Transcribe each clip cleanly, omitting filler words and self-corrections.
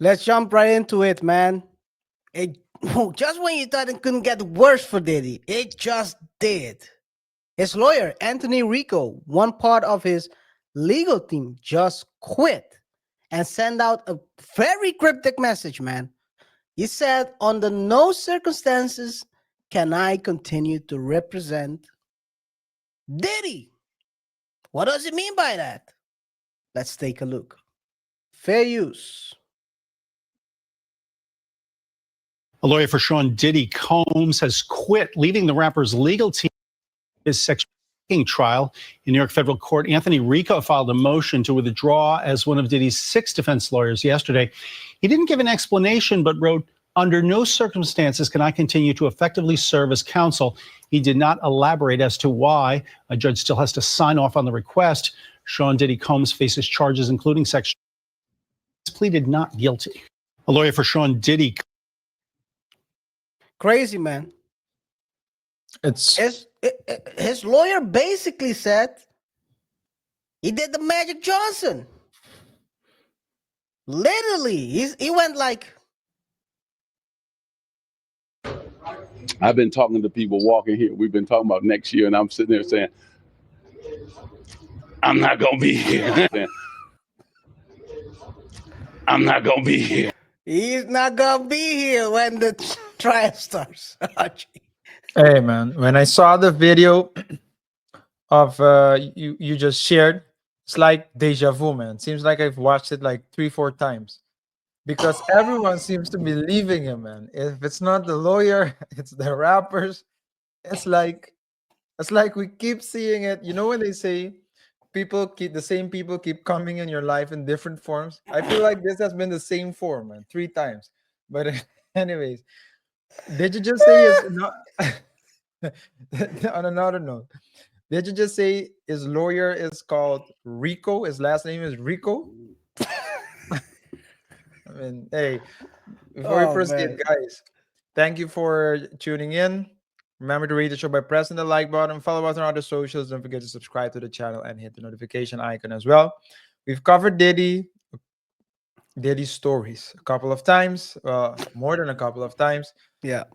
Let's jump right into it, man. It just when you thought it couldn't get worse for Diddy, it just did. His lawyer, Anthony Rico, one part of his legal team, just quit and sent out a very cryptic message, man. He said, under no circumstances can I continue to represent Diddy. What does it mean by that? Let's take a look. Fair use. A lawyer for Sean Diddy Combs has quit, leaving the rapper's legal team. His sexual trial in New York federal court. Anthony Rico filed a motion to withdraw as one of Diddy's 6 defense lawyers yesterday. He didn't give an explanation, but wrote, "Under no circumstances can I continue to effectively serve as counsel." He did not elaborate as to why. A judge still has to sign off on the request. Sean Diddy Combs faces charges including sexual. He's pleaded not guilty. A lawyer for Sean Diddy. Crazy, man. His lawyer basically said he did the Magic Johnson. Literally, he went like, I've been talking to people walking here. We've been talking about next year, and I'm sitting there saying, I'm not going to be here. I'm not going to be here. He's not going to be here when the trial starts. Hey, man, when I saw the video of you just shared, it's like deja vu, man. Seems like I've watched it like 3-4 times because everyone seems to be leaving him, man. If it's not the lawyer, it's the rappers. It's like we keep seeing it. You know when they say the same people keep coming in your life in different forms? I feel like this has been the same form, man, 3 times. But anyways, did you just say it's not on another note? Did you just say his lawyer is called Rico? His last name is Rico? I mean, hey, before we proceed, guys, thank you for tuning in. Remember to rate the show by pressing the like button, follow us on other socials. Don't forget to subscribe to the channel and hit the notification icon as well. We've covered Diddy's stories a couple of times, more than a couple of times. Yeah.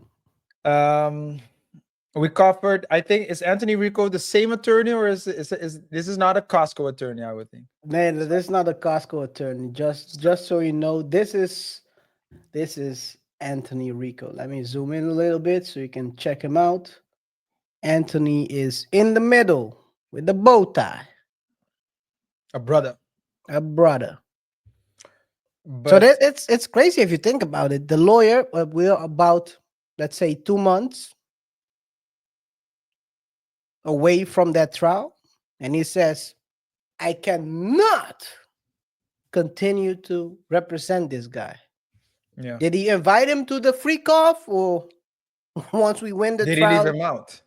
We covered, I think, is Anthony Rico the same attorney, or is this is not a Costco attorney? I would think. Man, this is not a Costco attorney. Just so you know, this is Anthony Rico. Let me zoom in a little bit so you can check him out. Anthony is in the middle with the bow tie. A brother. But so it's crazy if you think about it. The lawyer, we're about, let's say, 2 months away from that trial, and he says, I cannot continue to represent this guy. Yeah. Did he invite him to the freak off, or once we win the trial? Did he leave him out?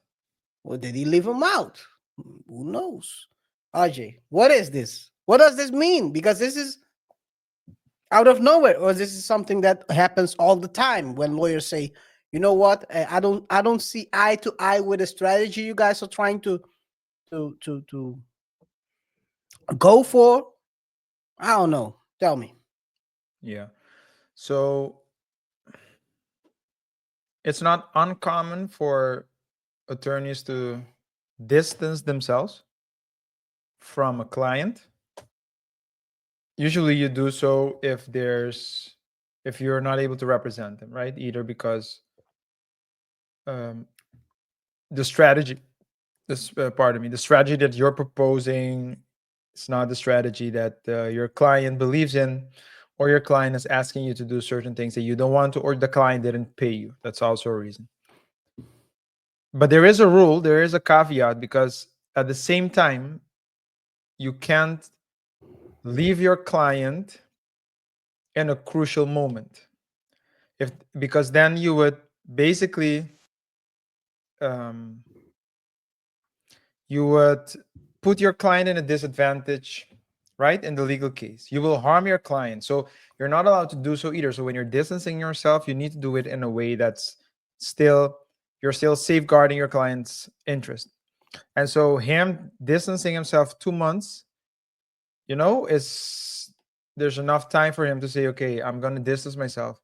Or did he leave him out? Who knows? RJ, what is this? What does this mean? Because this is out of nowhere, or this is something that happens all the time when lawyers say, you know what, I don't see eye to eye with the strategy you guys are trying to go for. I don't know. Tell me. Yeah. So it's not uncommon for attorneys to distance themselves from a client. Usually you do so if you're not able to represent them, right? Either because the strategy that you're proposing, it's not the strategy that your client believes in, or your client is asking you to do certain things that you don't want to, or the client didn't pay you. That's also a reason. But there is a rule, there is a caveat, because at the same time, you can't leave your client in a crucial moment. Because then you would basically you would put your client in a disadvantage, right? In the legal case, you will harm your client. So you're not allowed to do so either. So when you're distancing yourself, you need to do it in a way that's you're still safeguarding your client's interest. And so him distancing himself 2 months, is there's enough time for him to say, okay, I'm gonna distance myself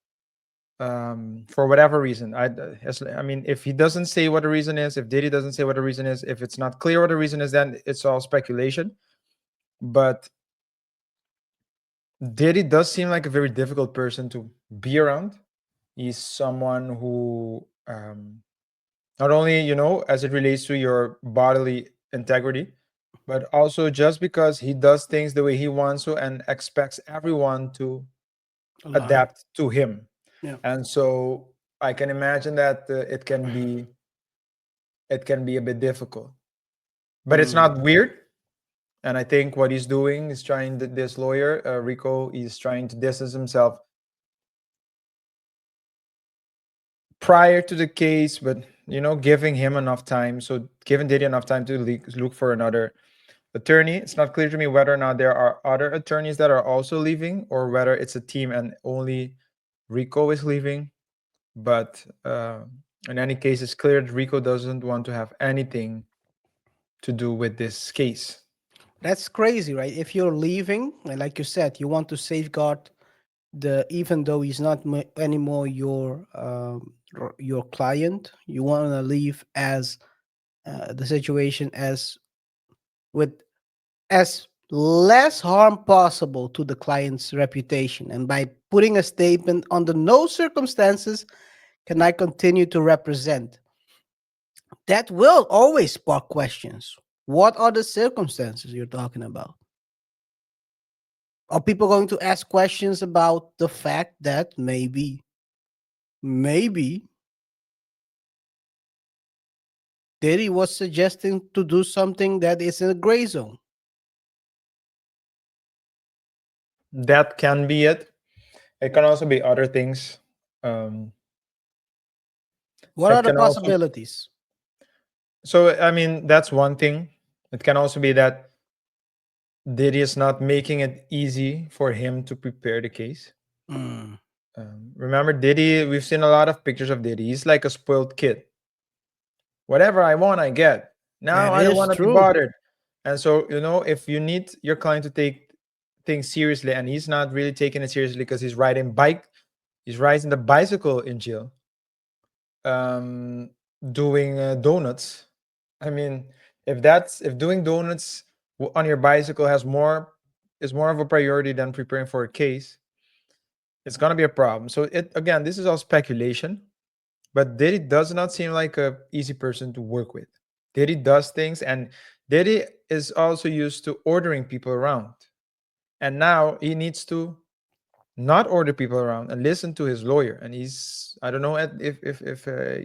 for whatever reason. I mean, if he doesn't say what the reason is, if Diddy doesn't say what the reason is, if it's not clear what the reason is, then it's all speculation. But Diddy does seem like a very difficult person to be around. He's someone who, not only, as it relates to your bodily integrity, but also just because he does things the way he wants to and expects everyone to Align. adapt to him. Yeah. And so I can imagine that it can be a bit difficult, but it's not weird. And I think what he's doing is trying to, this lawyer, Rico, is trying to distance himself prior to the case, but giving him enough time. So giving Diddy enough time to look for another attorney. It's not clear to me whether or not there are other attorneys that are also leaving, or whether it's a team and only Rico is leaving. But in any case, it's clear that Rico doesn't want to have anything to do with this case. That's crazy, right? If you're leaving, and like you said, you want to safeguard even though he's not anymore your client, you want to leave as the situation as with as less harm possible to the client's reputation, and by putting a statement under no circumstances can I continue to represent. That will always spark questions. What are the circumstances you're talking about? Are people going to ask questions about the fact that maybe Diddy was suggesting to do something that is in a gray zone? That can be it. It can also be other things. What It are the can also- possibilities? So, I mean, that's one thing. It can also be that Diddy is not making it easy for him to prepare the case. Mm. Remember, Diddy, we've seen a lot of pictures of Diddy. He's like a spoiled kid. Whatever I want, I get. Now That I don't is want to be true. bothered. And so, if you need your client to take things seriously, and he's not really taking it seriously because he's riding the bicycle in jail, doing donuts. I mean, if doing donuts on your bicycle is more of a priority than preparing for a case, it's gonna be a problem. So again, this is all speculation, but Diddy does not seem like a easy person to work with. Diddy does things, and Diddy is also used to ordering people around, and now he needs to not order people around and listen to his lawyer. And I don't know if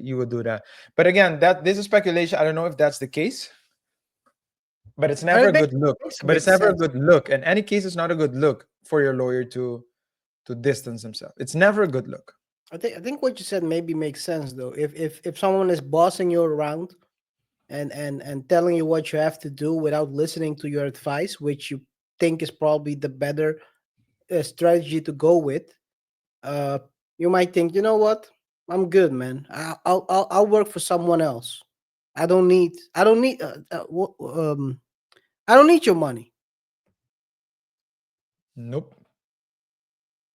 you would do that. But again, that this is speculation. I don't know if that's the case, but it's never a good look. But it's never a good look. In any case, it's not a good look for your lawyer to distance himself. It's never a good look. I think what you said maybe makes sense though. If someone is bossing you around and telling you what you have to do without listening to your advice, which you think is probably the better strategy to go with, you might think, you know what, I'm good, man. I'll work for someone else. I don't need I don't need I don't need your money. Nope.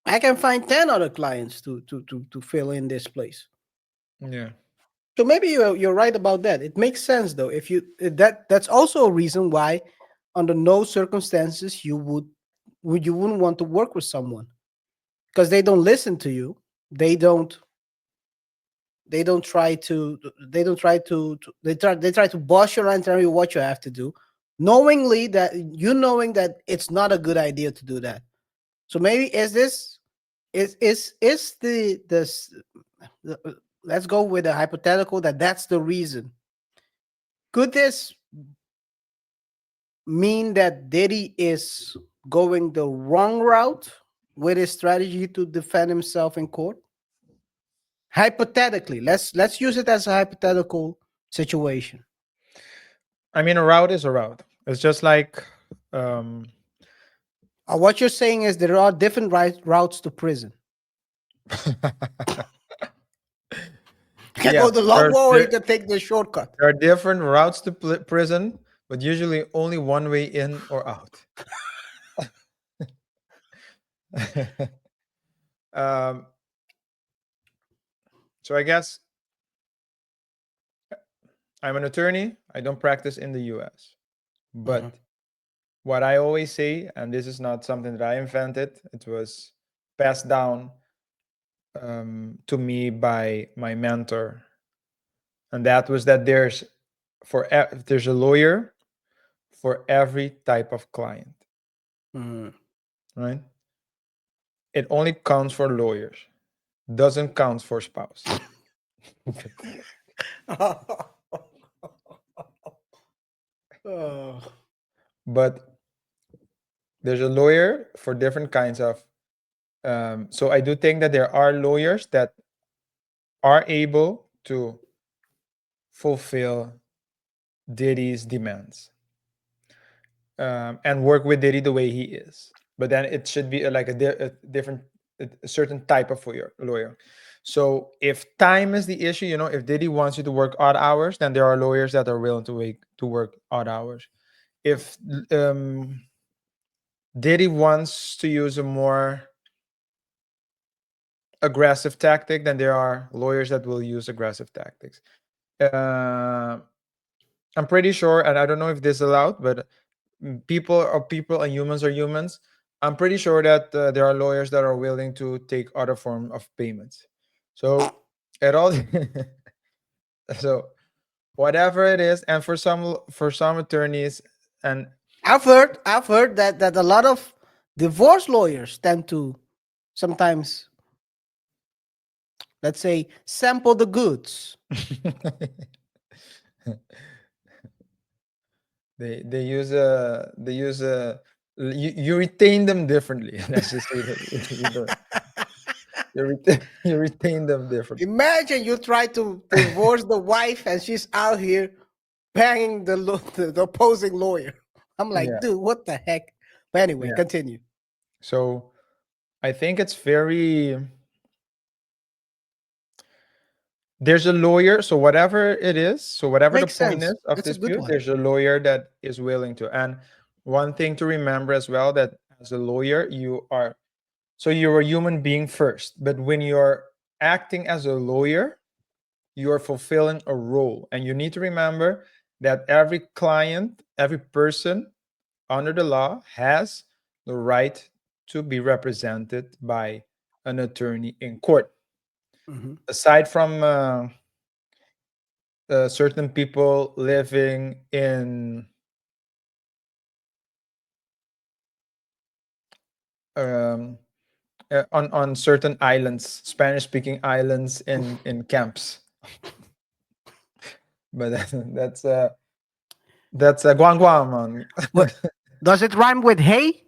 I can find 10 other clients to fill in this place. Yeah. So maybe you're right about that. It makes sense though. If you that's also a reason why, under no circumstances, you wouldn't want to work with someone, because they don't listen to you. They try to they try to boss you around and tell you what you have to do, knowing that it's not a good idea to do that. So maybe is let's go with a hypothetical that's the reason. Could this mean that Diddy is going the wrong route with his strategy to defend himself in court? Hypothetically, let's use it as a hypothetical situation. I mean, a route is a route. It's just like What you're saying is there are different routes to prison. You can go the long way, or you can take the shortcut. There are different routes to prison, but usually only one way in or out. um, so I guess I'm an attorney. I don't practice in the US. But Mhm. what I always say, and this is not something that I invented, it was passed down to me by my mentor. And that was that there's a lawyer for every type of client, Mhm. right? It only counts for lawyers, doesn't count for spouse. Oh. But there's a lawyer for different kinds of. So I do think that there are lawyers that are able to fulfill Diddy's demands and work with Diddy the way he is. But then it should be like a different, a certain type of lawyer. So if time is the issue, if Diddy wants you to work odd hours, then there are lawyers that are willing to work odd hours. If Diddy wants to use a more aggressive tactic, then there are lawyers that will use aggressive tactics. I'm pretty sure, and I don't know if this is allowed, but people are people and humans are humans. I'm pretty sure that there are lawyers that are willing to take other form of payments. So it all so whatever it is, and for some attorneys, and I've heard that a lot of divorce lawyers tend to sometimes, let's say, sample the goods. they use you retain them differently. Let's just say that you retain them differently. Imagine you try to divorce the wife and she's out here banging the opposing lawyer. I'm like, Yeah, dude, what the heck? But anyway, yeah. continue. So I think it's very. There's a lawyer, so whatever it is, so whatever the Makes point sense. is of That's a good dispute, one. there's a lawyer that is willing to. And one thing to remember as well, that as a lawyer, you're a human being first, but when you're acting as a lawyer, you're fulfilling a role. And you need to remember that every client, every person under the law has the right to be represented by an attorney in court. Mhm. Aside from certain people living um, on certain islands, Spanish-speaking islands in camps. But that's Guam Guam, man. What does it rhyme with hey?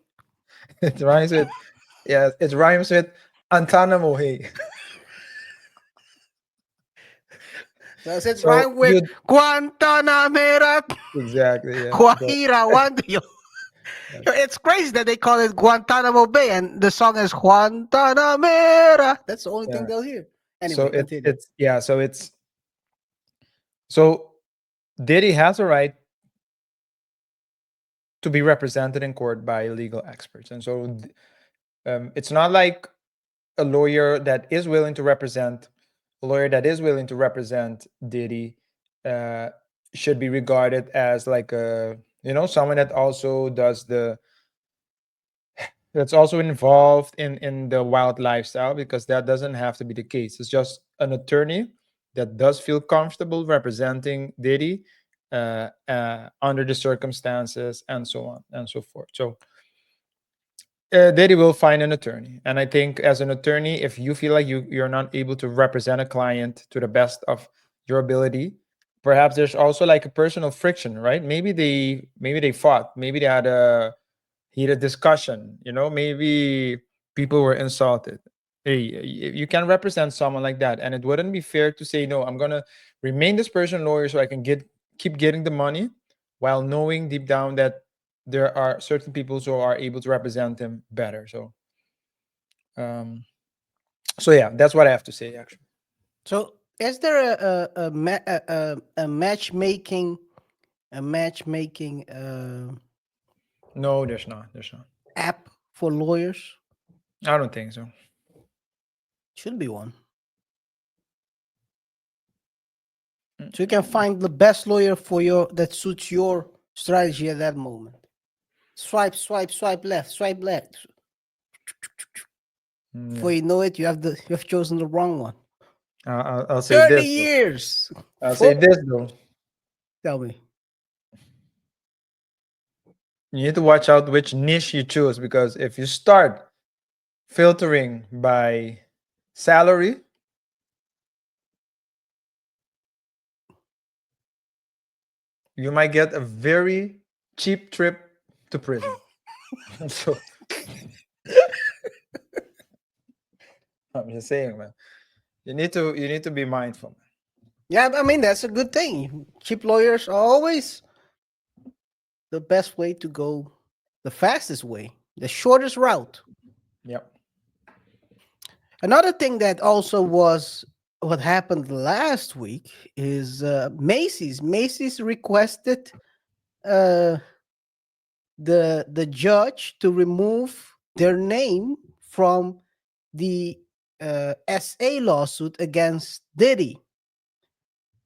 It rhymes with, yeah, it rhymes with Antanamo. Hey, Does it so rhyme with you Guantanamera? exactly, yeah. Guajira Wandio? Yeah, It's crazy that they call it Guantanamo Bay and the song is Guantanamera. That's the only thing yeah. they'll hear. So Anyway, it's continue. it's yeah. So Diddy has a right to be represented in court by legal experts, and so it's not like a lawyer that is willing to represent a lawyer that is willing to represent Diddy uh, should be regarded as like someone that also does that's also involved in the wild lifestyle, because that doesn't have to be the case. It's just an attorney that does feel comfortable representing Diddy under the circumstances, and so on and so forth. So Diddy will find an attorney, and I think as an attorney, if you feel like you're not able to represent a client to the best of your ability, perhaps there's also like a personal friction, right? Maybe they fought, maybe they had a heated discussion, maybe people were insulted. Hey, you can represent someone like that, and it wouldn't be fair to say, no, I'm gonna remain this person lawyer so I can keep getting the money, while knowing deep down that there are certain people who are able to represent him better. Um so yeah, that's what I have to say, actually. So, is there a matchmaking No, there's not. app for lawyers? I don't think so. Should be one. So you can find the best lawyer for your that suits your strategy at that moment. Swipe, swipe, swipe left, swipe left. Before you know it, you have chosen the wrong one. I'll say 30 this. years. I'll say this though. Tell me. You need to watch out which niche you choose, because if you start filtering by salary, you might get a very cheap trip to prison. So I'm just saying, man. You need to be mindful. Yeah, I mean that's a good thing. Cheap lawyers are always the best way to go, the fastest way, the shortest route. Yep. Another thing that also was what happened last week is Macy's. Macy's requested uh, the judge to remove their name from the SA lawsuit against Diddy.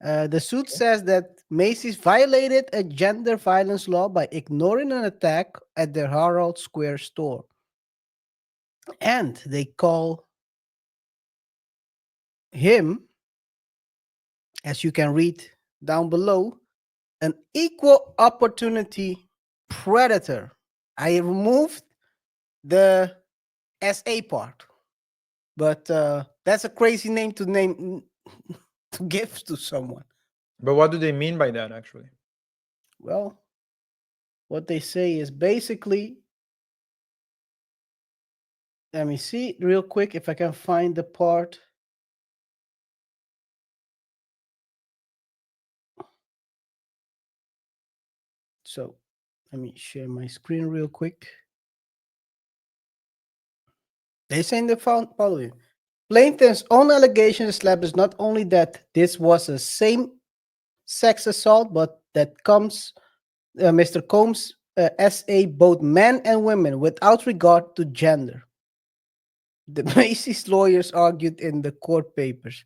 The suit says that Macy's violated a gender violence law by ignoring an attack at their Herald Square store. And they call him, as you can read down below, an equal opportunity predator. I removed the SA part, but that's a crazy name to give to someone. But what do they mean by that, actually? Well, what they say is basically, let me see real quick if I can find the part. So let me share my screen real quick. They say in the following: plaintiff's own allegations establish not only that this was a same-sex assault, but that Mr. Combs SA both men and women without regard to gender. The Macy's lawyers argued in the court papers.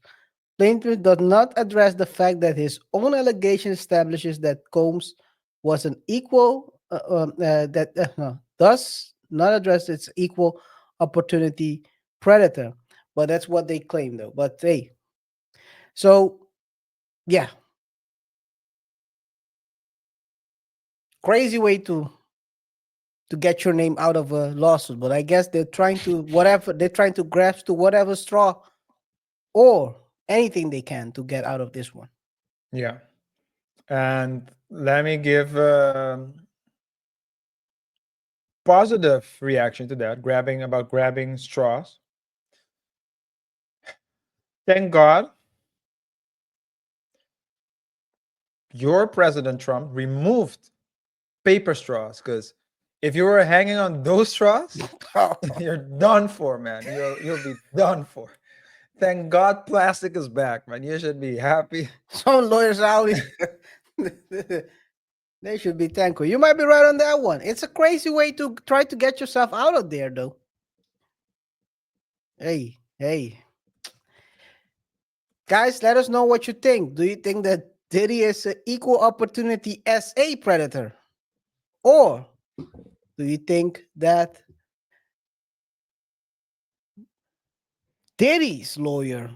Plaintiff does not address the fact that his own allegation establishes that Combs was an equal does not address its equal opportunity predator. But that's what they claim, though. But hey, so yeah, crazy way to get your name out of a lawsuit. But I guess they're trying to grasp to whatever straw or anything they can to get out of this one. Yeah. And let me give positive reaction to that, grabbing straws. Thank God your President Trump removed paper straws, because if you were hanging on those straws, you're done for, man. You'll be done for. Thank God plastic is back, man. You should be happy. Some lawyers out they should be thankful. You might be right on that one. It's a crazy way to try to get yourself out of there, though. Hey. Guys, let us know what you think. Do you think that Diddy is an equal opportunity SA predator? Or do you think that Diddy's lawyer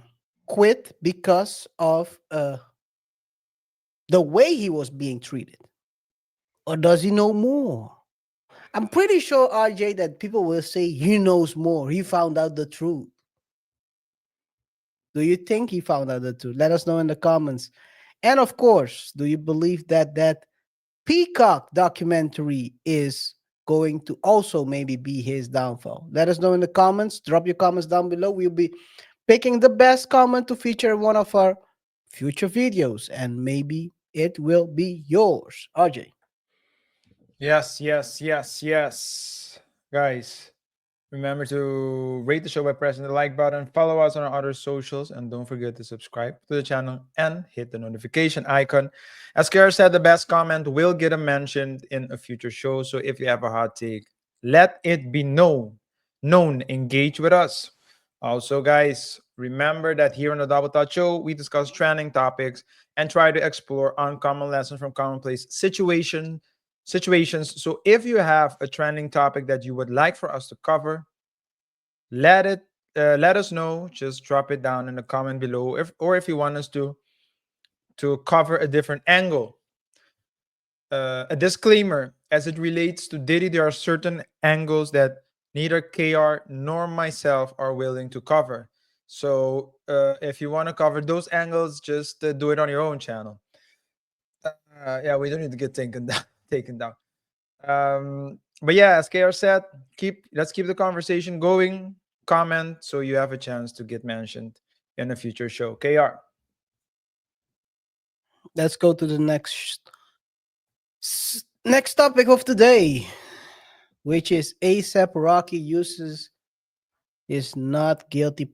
quit because of the way he was being treated? Or does he know more? I'm pretty sure, RJ, that people will say he knows more. He found out the truth. Do you think he found out the truth? Let us know in the comments. And of course, do you believe that that Peacock documentary is going to also maybe be his downfall? Let us know in the comments. Drop your comments down below. We'll be picking the best comment to feature in one of our future videos, and maybe it will be yours. RJ. Yes. Guys, remember to rate the show by pressing the like button, follow us on our other socials, and don't forget to subscribe to the channel and hit the notification icon. As KaiR said, the best comment will get a mention in a future show. So if you have a hot take, let it be known known, engage with us. Also, guys, remember that here on the Double Thought Show, we discuss trending topics and try to explore uncommon lessons from commonplace situations. So if you have a trending topic that you would like for us to cover, let us know. Just drop it down in the comment below, if you want us to cover a different angle. A disclaimer: as it relates to Diddy, there are certain angles that neither KR nor myself are willing to cover. So if you want to cover those angles, just do it on your own channel. Yeah, we don't need to get taken down. Taken down. But yeah, as KR said, let's keep the conversation going. Comment so you have a chance to get mentioned in a future show. KR. Let's go to the next topic of the day, which is ASAP Rocky uses his not guilty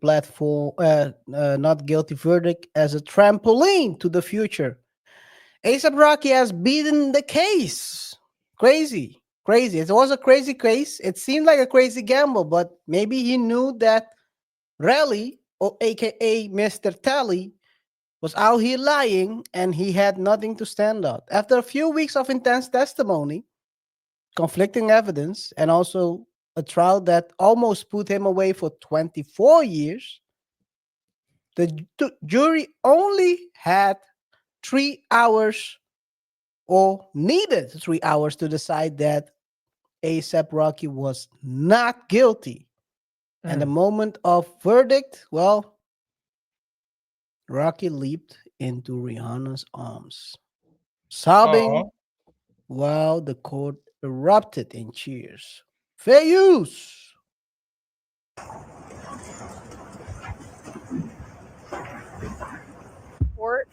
not guilty verdict as a trampoline to the future. ASAP Rocky has beaten the case. Crazy. It was a crazy case. It seemed like a crazy gamble, but maybe he knew that Raleigh, or aka Mr. Tally, was out here lying and he had nothing to stand on. After a few weeks of intense testimony, conflicting evidence, and also a trial that almost put him away for 24 years, the jury only had 3 hours, or needed 3 hours, to decide that ASAP Rocky was not guilty. And the moment of verdict, well, Rocky leaped into Rihanna's arms, sobbing, Aw. while the court erupted in cheers. Fair use.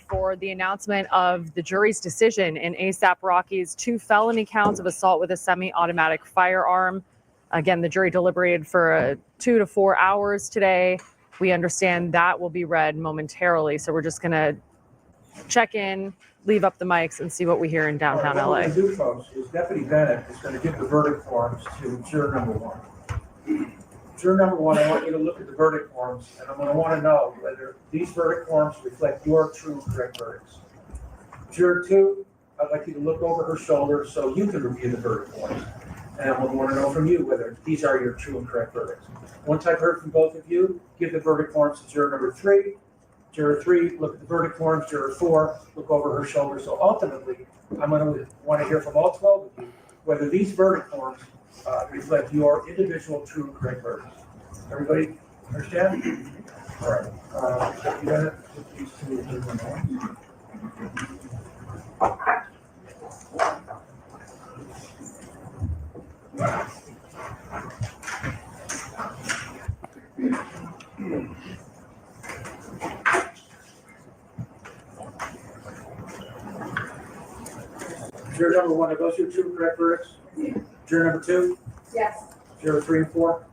For the announcement of the jury's decision in ASAP Rocky's 2 felony counts of assault with a semi-automatic firearm. Again, the jury deliberated for 2 to 4 hours today. We understand that will be read momentarily, so we're just going to check in, leave up the mics, and see what we hear in downtown LA. What we're going to do, folks, is Deputy Bennett is going to give the verdict forms to juror number 1. Juror number 1, I want you to look at the verdict forms, and I'm going to want to know whether these verdict forms reflect your true and correct verdicts. Juror 2, I'd like you to look over her shoulder so you can review the verdict forms. And I want to know from you whether these are your true and correct verdicts. Once I've heard from both of you, give the verdict forms to juror number 3. Juror 3, look at the verdict forms. Juror 4, look over her shoulder. So ultimately, I'm going to want to hear from all 12 of you whether these verdict forms reflect your individual true and correct verdicts. Everybody understand? All right. You got it? These 2 different ones. Juror number 1, are those your true and correct verdicts? Juror number 2? Yes. Juror 3 and 4?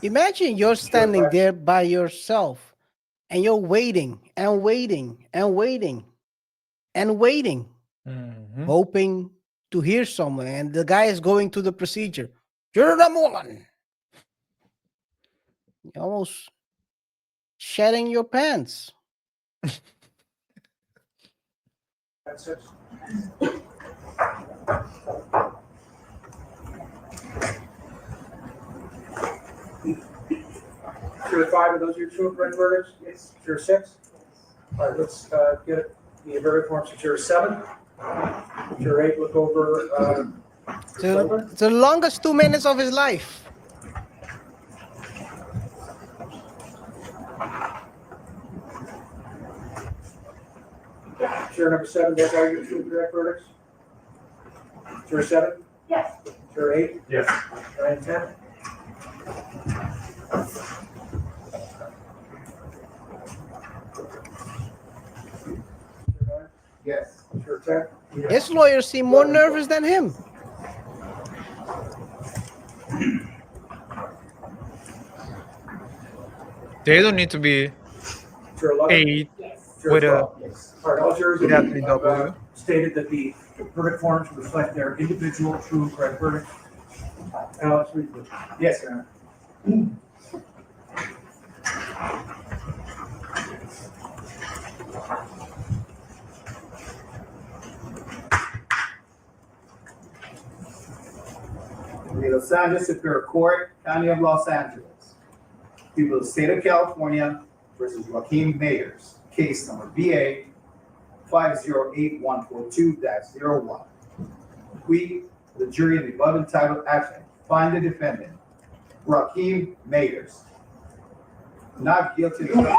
Imagine you're standing there by yourself and you're waiting and waiting and waiting and waiting, hoping to hear someone, and the guy is going to the procedure. Juror number 1. You're almost shedding your pants. That's it. Juror 5, are those your true and correct verdicts? Yes. Juror 6? All right, let's get it. The verdict forms to Juror 7. Juror 8, look over. It's the longest 2 minutes of his life. Juror number 7, those are your true and correct verdicts? Juror 7? Yes. Juror 8? Yes. 9 and 10? Yes. Juror 10? His lawyers seem more nervous than him. They don't need to be Juror 11? paid Juror with a 12? All right, all jurors with have FTW. stated that the verdict forms reflect their individual true and correct verdict. Alex, read the. Yes, Your Honor. The Los Angeles Superior Court, County of Los Angeles. People of the State of California versus Joaquin Mayers, case number BA 508142-01. We, the jury in the above entitled action, find the defendant, Joaquin Mayers, not guilty of the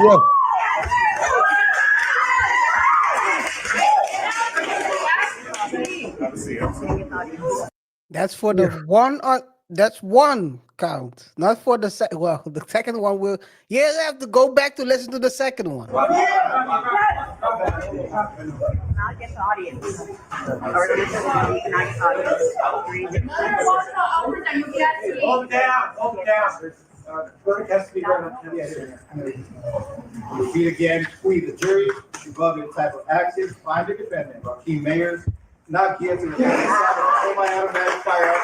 Yeah. That's for the one on. That's one count, not for the second. Well, the second one will. You have to go back to listen to the second one. Not get the audience. Or this is not audience. Hold down, hold down. Verdict has to be read on. Repeat again, we, the jury, above the type of actions, find the defendant, Joaquin Mayers, not guilty of semi-automatic firearm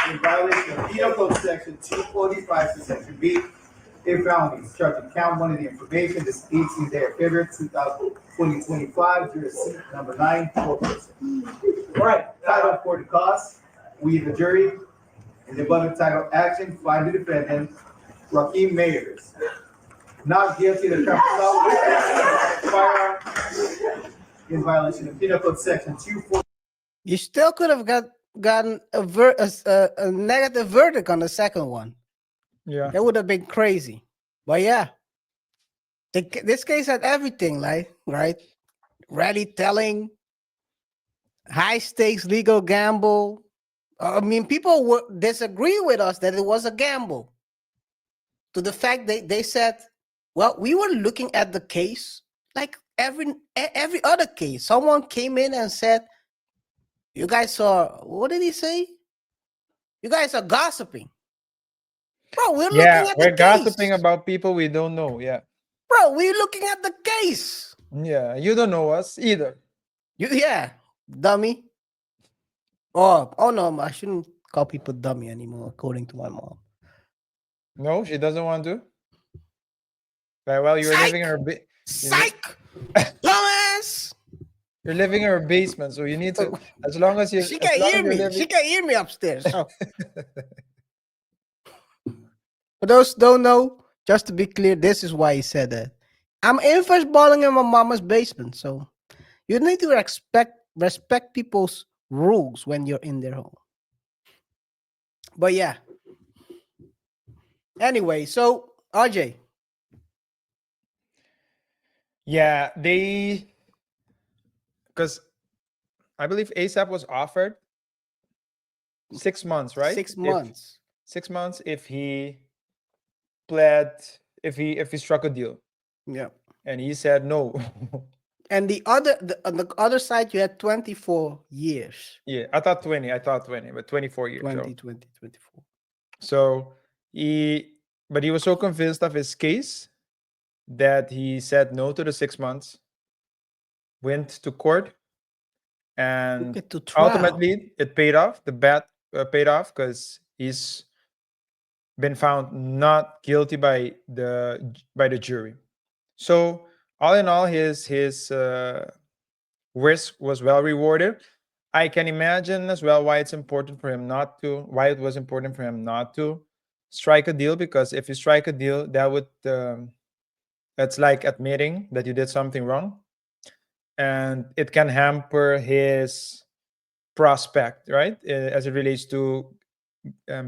in violation of Penal Code Section 245, Section B, a felony, charging count one of the information, this 18th day of February 2025, jurisdiction number 9, 4 person. Right. Title for the cause, we, the jury, in the above entitled action, find the defendant, Joaquin Mayers, not guilty of the firearm in violation of Penal Code Section 240. You still could have gotten a negative verdict on the second one. Yeah. That would have been crazy. But yeah, this case had everything, like, right? Rally telling, high stakes legal gamble. I mean, people would disagree with us that it was a gamble. To the fact that they said, well, we were looking at the case like every other case. Someone came in and said, you guys are, what did he say? You guys are gossiping. Bro, we're looking at the we're gossiping case. about people we don't know. Yeah. Bro, we're looking at the case. Yeah. You don't know us either. Yeah, dummy. Oh no, I shouldn't call people dummy anymore, according to my mom. No, she doesn't want to. Well, you're living in her Psych! Dumbass! you're living in her basement, so you need to. As long as you, She as can't long hear as you're me. living- She can't hear me upstairs. So. For those who don't know, just to be clear, this is why he said that. I'm infant balling in my mama's basement, so you need to respect people's rules when you're in their home. But yeah. Anyway, so RJ. Yeah, because I believe ASAP was offered 6 months, right? 6 months. 6 months if he pled, if he struck a deal, Yeah. and he said no. And on the other side, you had 24 years. Yeah, I thought 20, but 24 years. 20, 24. So but he was so convinced of his case that he said no to the 6 months, went to court, and Took it to trial. ultimately it paid off. The bet paid off because he's been found not guilty by the jury. So all in all, his risk was well rewarded. I can imagine as well why it was important for him not to strike a deal, because if you strike a deal, that would that's like admitting that you did something wrong, and it can hamper his prospect, right? As it relates to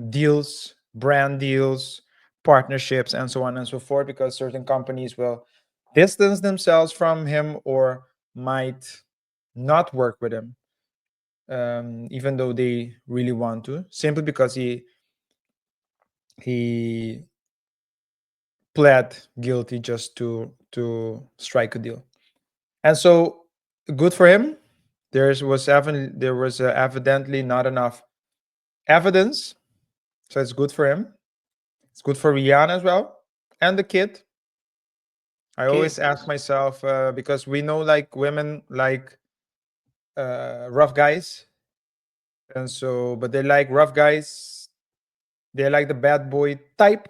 deals, brand deals, partnerships, and so on and so forth, because certain companies will distance themselves from him or might not work with him, even though they really want to, simply because he pled guilty just to strike a deal. And so good for him. There was evidently not enough evidence, so it's good for him. It's good for Rihanna as well, and the kid. I always ask myself because we know like women like rough guys, and so but they like rough guys. They like the bad boy type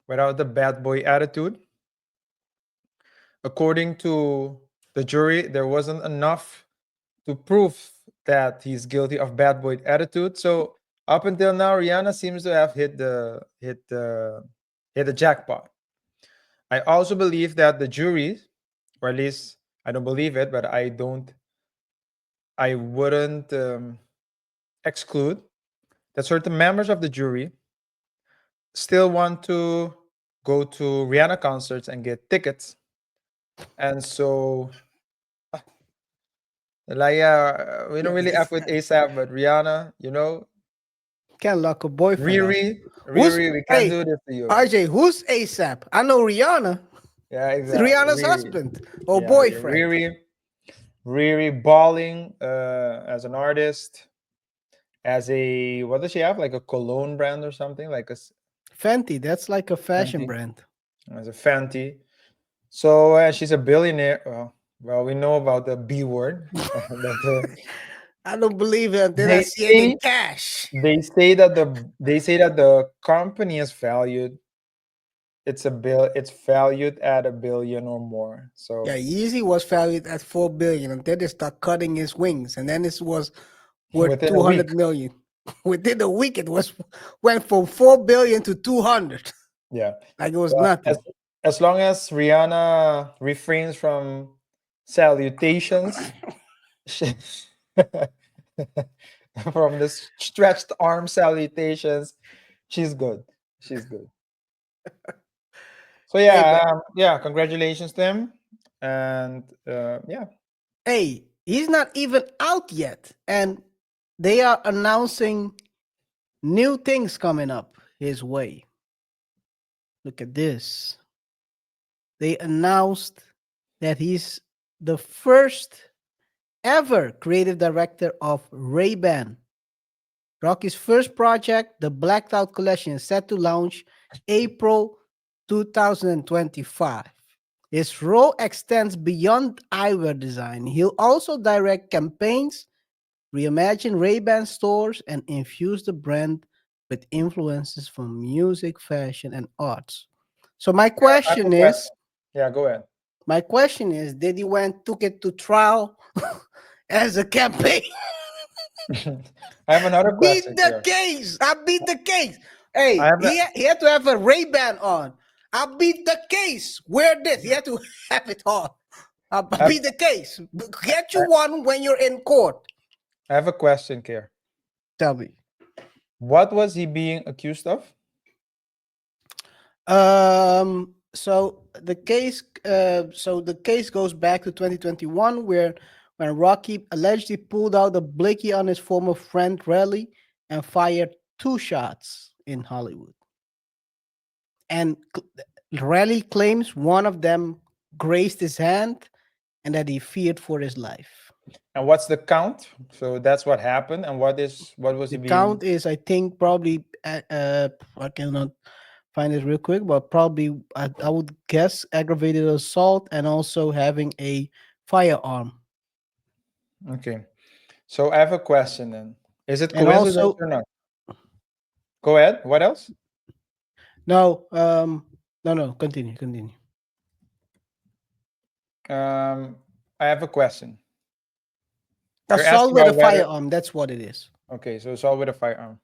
without the bad boy attitude. According to the jury, there wasn't enough to prove that he's guilty of bad boy attitude. So up until now, Rihanna seems to have hit the jackpot. I also believe that the jury, or at least I don't believe it, but I wouldn't exclude that certain members of the jury still want to go to Rihanna concerts and get tickets. And so, like, we don't really F with ASAP, but Rihanna, Can't lock a boyfriend up. Riri, we can't do this to you. RJ, who's ASAP? I know Rihanna. Yeah, It's exactly. Rihanna's Riri. husband or Yeah, boyfriend. Riri balling as an artist, as a, what does she have? Like a cologne brand or something? Like a Fenty, that's like a fashion Fenty. brand. As a Fenty. So she's a billionaire. Well, we know about the B word. I don't believe it until I They see it in say- cash. They say that the company is valued. It's valued at $1 billion or more. So Yeah, Yeezy was valued at 4 billion, and then they start cutting his wings, and then it was worth Within a 200 week. million. Within a week, it went from 4 billion to 200. Yeah, Like it was well, nothing. as long as Rihanna refrains from salutations, from the stretched arm salutations, she's good. She's good. So yeah, congratulations to him, and yeah. Hey, he's not even out yet, and they are announcing new things coming up his way. Look at this. They announced that he's the first ever creative director of Ray-Ban. Rocky's first project, the Blacked Out Collection, is set to launch April 2025. His role extends beyond eyewear design. He'll also direct campaigns, reimagine Ray-Ban stores, and infuse the brand with influences from music, fashion, and arts. So my question is, Yeah, go ahead. my question is, did he took it to trial as a campaign? I have another question. Beat the here. case. I beat the case. Hey, I have he had to have a Ray-Ban on. I beat the case. Wear this. He had to have it on. I beat the case. Get you one when you're in court. I have a question, KaiR. Tell me. What was he being accused of? So the case goes back to 2021, when Rocky allegedly pulled out a blicky on his former friend Relly and fired 2 shots in Hollywood. And Relly claims one of them grazed his hand and that he feared for his life. And what's the count? So that's what happened. And what was he The being? count is, I think, probably I cannot find it real quick, but probably I would guess aggravated assault and also having a firearm. Okay. So I have a question then. Is it And coincidence also- or not? Go ahead. What else? No, no. Continue. I have a question. You're Assault asking with a about whether- firearm. That's what it is. Okay, so assault with a firearm.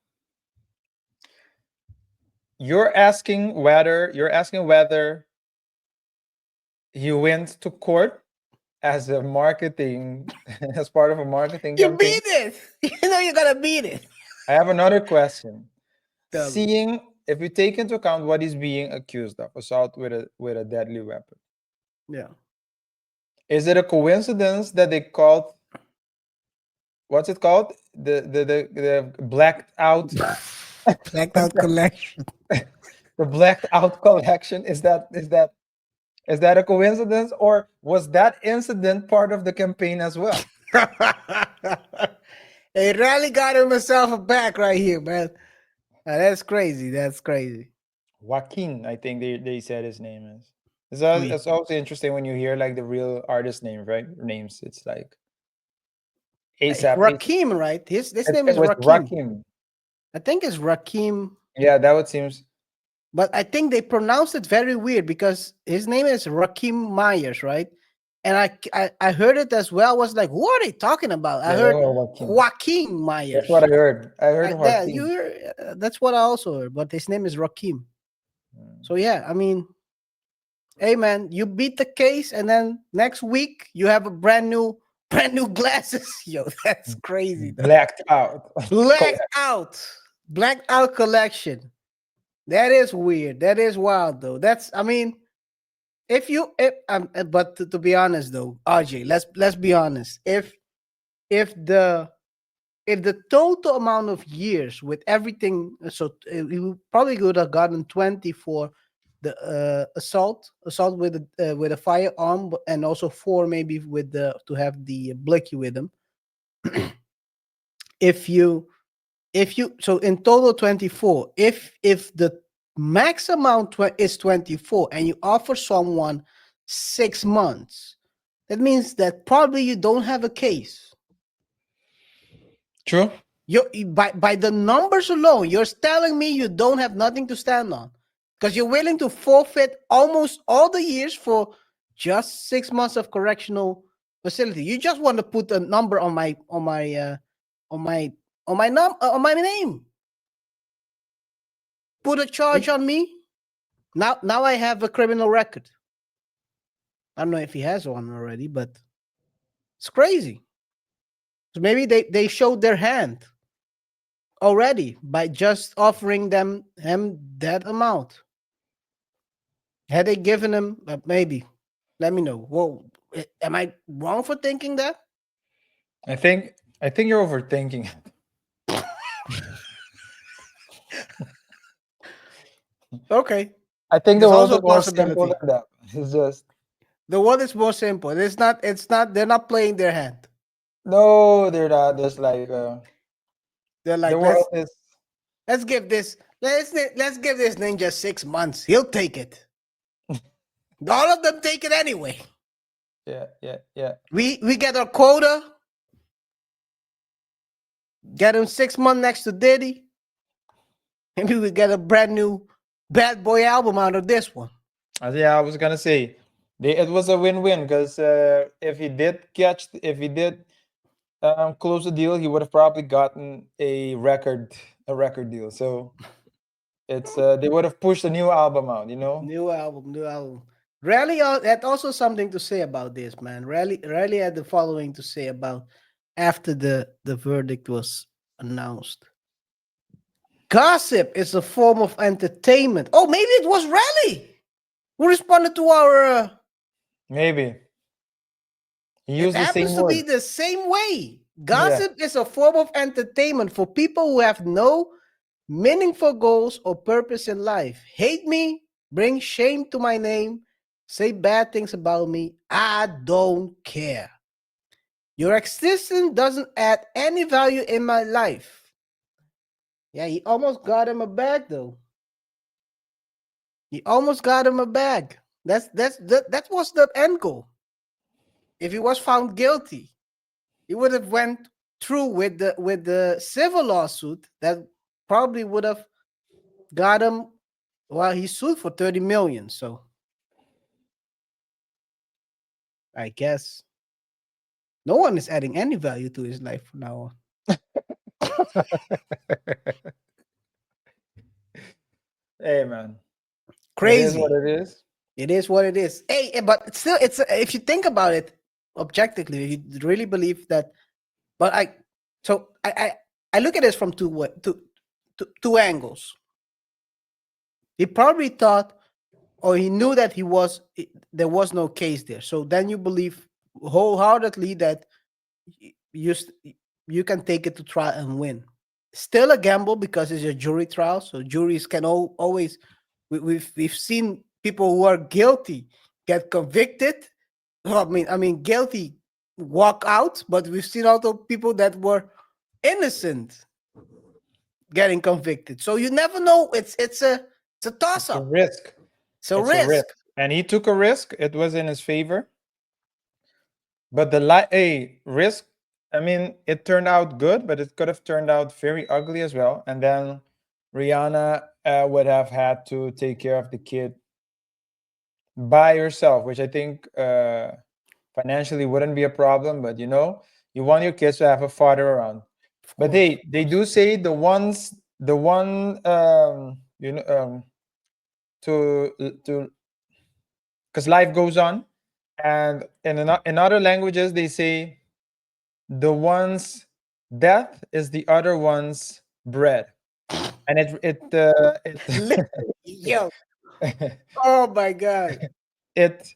You're asking whether he went to court as a marketing as part of a marketing You campaign. beat it. You know you gotta beat it. I have another question. Tell me. Seeing if you take into account what he's being accused of, assault with a deadly weapon. Yeah. Is it a coincidence that they called, what's it called? The blacked out Blacked out collection. the blacked out collection? Is that a coincidence, or was that incident part of the campaign as well? He really got himself a back right here, man. Now, that's crazy. That's crazy. Joaquin, I think they said his name is. yeah. It's also interesting when you hear like the real artist name, right? Names. It's like ASAP. Rakim, right? His name It is was Rakim. Rakim. I think it's Rakim, Yeah, that would seems. but I think they pronounced it very weird because his name is Rakim Myers, right? And I heard it as well. I was like, what are they talking about? I Yeah, heard Joaquin. Joaquin That's what Myers. I heard. I heard Yeah, Joaquin. that's what I also heard, but his name is Rakim. Mm. So yeah, I mean, hey man, you beat the case, and then next week you have a brand new glasses. Yo, that's crazy. Though. Blacked out. Blacked out collection. That is weird. That is wild though. That's, I mean, but to be honest though, RJ, let's be honest. If the total amount of years with everything, so you probably would have gotten 20 for the assault with a firearm, and also 4 maybe with the to have the blicky with them. if you so in total 24, if the max amount is 24 and you offer someone 6 months, that means that probably you don't have a case. True. By the numbers alone, you're telling me you don't have nothing to stand on, because you're willing to forfeit almost all the years for just 6 months of correctional facility. You just want to put a number on my name. Put a charge on me. Now I have a criminal record. I don't know if he has one already, but it's crazy. So maybe they showed their hand already by just offering him that amount. Had they given him, maybe, let me know. Whoa, am I wrong for thinking that? I think you're overthinking. Okay, I think there's the world also is a more simple possibility. than that. It's just The world is more simple. It's not. They're not playing their hand. no, they're not. There's like They're the like, world is let's give this ninja 6 months. He'll take it. All of them take it anyway. yeah. We get our quota. Get him 6 months next to Diddy. Maybe we get a brand new Bad Boy album out of this one. Yeah, I was gonna say it was a win-win because if he did close the deal, he would have probably gotten a record deal. So it's they would have pushed a new album out, you know. New album. Rally had also something to say about this, man. Rally had the following to say about after the verdict was announced. Gossip is a form of entertainment. Oh, maybe it was Rally who responded to our. Maybe he It used the same happens to word. be the same way. Gossip is a form of entertainment for people who have no meaningful goals or purpose in life. Hate me, bring shame to my name, say bad things about me. I don't care. Your existence doesn't add any value in my life. Yeah, he almost got him a bag though. He almost got him a bag. That was the end goal. If he was found guilty, he would have went through with the civil lawsuit that probably would have got him. Well, he sued for 30 million, so I guess no one is adding any value to his life from now on. Hey man, Crazy. It is what it is. It is what it is. Hey, but still, it's if you think about it objectively, you really believe that. But I look at this from two angles. He probably thought, or he knew that there was no case there. So then you believe wholeheartedly that you can take it to trial and win. Still a gamble because it's a jury trial, so juries can always. We've seen people who are guilty get convicted. I mean, guilty walk out, but we've seen also people that were innocent getting convicted. So you never know. It's It's a toss It's a up. risk. It's a It's risk. a risk. And he took a risk. It was in his favor. But the risk, I mean, it turned out good, but it could have turned out very ugly as well. And then Rihanna would have had to take care of the kid by herself, which I think financially wouldn't be a problem. But you know, you want your kids to have a father around. But they do say the one to because life goes on, and in other languages they say the one's death is the other one's bread, and Yo. Oh my God. it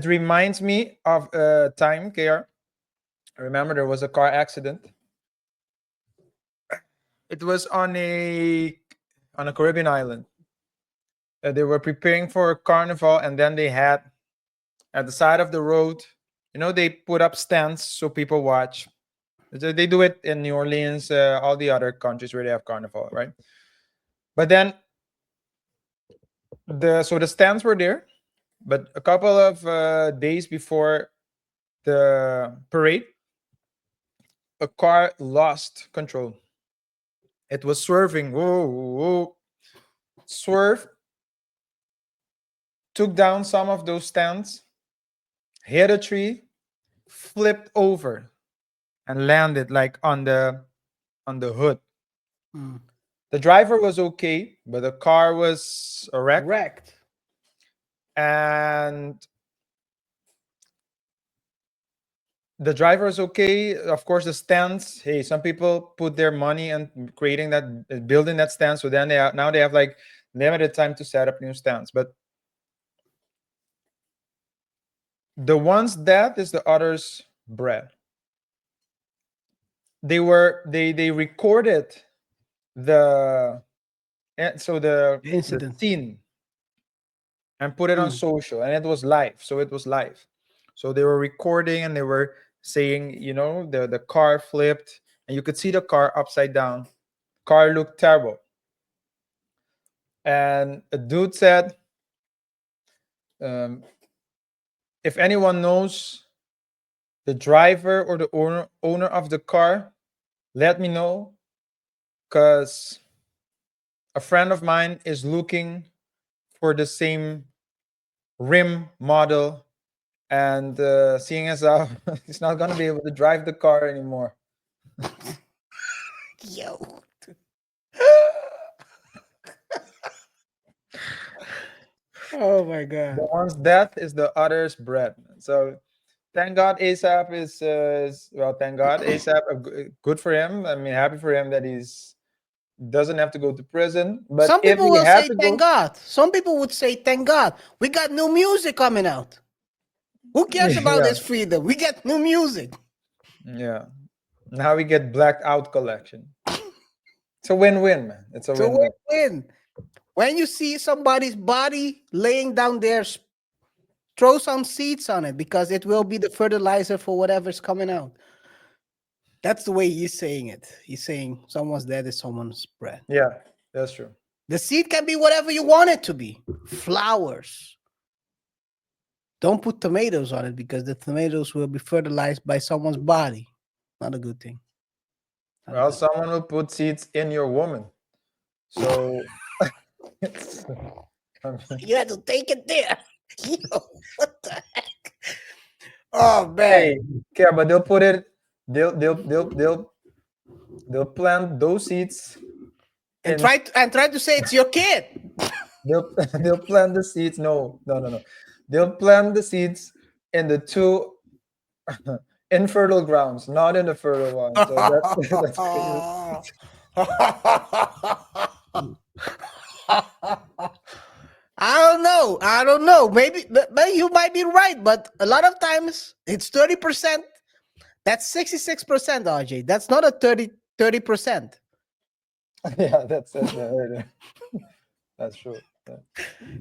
reminds me of a time, KR. I remember there was a car accident. It was on a Caribbean island. They were preparing for a carnival, and then they had at the side of the road, you know, they put up stands so people watch. They do it in New Orleans, all the other countries where they have carnival, right? But then the stands were there, but a couple of days before the parade, a car lost control. It was swerving. Whoa, whoa. Swerve, took down some of those stands, hit a tree, flipped over, and landed like on the hood. Mm. The driver was okay, but the car was a wreck. Wrecked. And the driver is okay. Of course, the stands. Hey, some people put their money in creating that, building that stand. So then they have like limited time to set up new stands. But the one's death is the other's bread. They recorded the incident scene and put it on social, and it was live. So they were recording and they were saying, you know, the car flipped and you could see the car upside down. Car looked terrible. And a dude said, if anyone knows the driver or the owner of the car, let me know, because a friend of mine is looking for the same rim model, and seeing as how he's not going to be able to drive the car anymore. Yo. Oh my God. The one's death is the other's bread. So thank God ASAP thank God ASAP. Good for him. I mean, happy for him that he's doesn't have to go to prison. But some if people he will had say to thank go, God. Some people would say thank God. We got new music coming out. Who cares about Yeah. this freedom? We get new music. Yeah. Now we get blacked out collection. It's a win-win, man. It's a win-win. Win. When you see somebody's body laying down there, throw some seeds on it, because it will be the fertilizer for whatever's coming out. That's the way he's saying it. He's saying someone's dead is someone's bread. Yeah, that's true. The seed can be whatever you want it to be. Flowers. Don't put tomatoes on it, because the tomatoes will be fertilized by someone's body. Not a good thing. Well, someone will put seeds in your woman. So you had to take it there. Yo, what the heck? Oh man. Hey, yeah, but they'll put it. They'll plant those seeds and try to say it's your kid. They'll plant the seeds. No. They'll plant the seeds in the two infertile grounds, not in the fertile one. So that's I don't know. Maybe you might be right, but a lot of times it's 30%. That's 66%, RJ. That's not a 30%. Yeah, that's true. Yeah.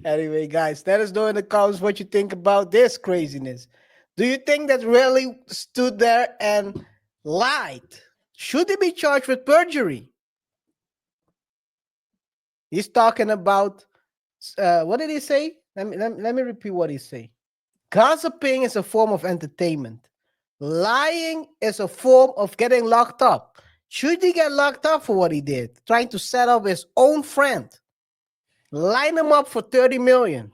Anyway, guys, let us know in the comments what you think about this craziness. Do you think that really stood there and lied? Should he be charged with perjury? He's talking about What did he say? Let me repeat what he say. Gossiping is a form of entertainment. Lying is a form of getting locked up. Should he get locked up for what he did? Trying to set up his own friend. Line him up for 30 million.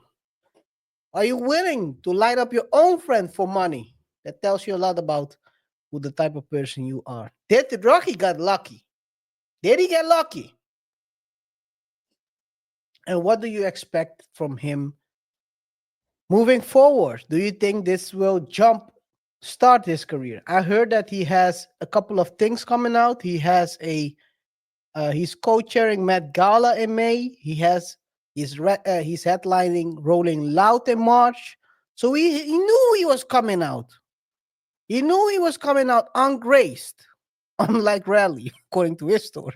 Are you willing to line up your own friend for money? That tells you a lot about who the type of person you are. Did Rocky got lucky? Did he get lucky? And what do you expect from him moving forward? Do you think this will start his career? I heard that he has a couple of things coming out. He has he's co-chairing Met Gala in May. He's headlining Rolling Loud in March. So he knew he was coming out. He knew he was coming out ungraced, unlike Rally, according to his story.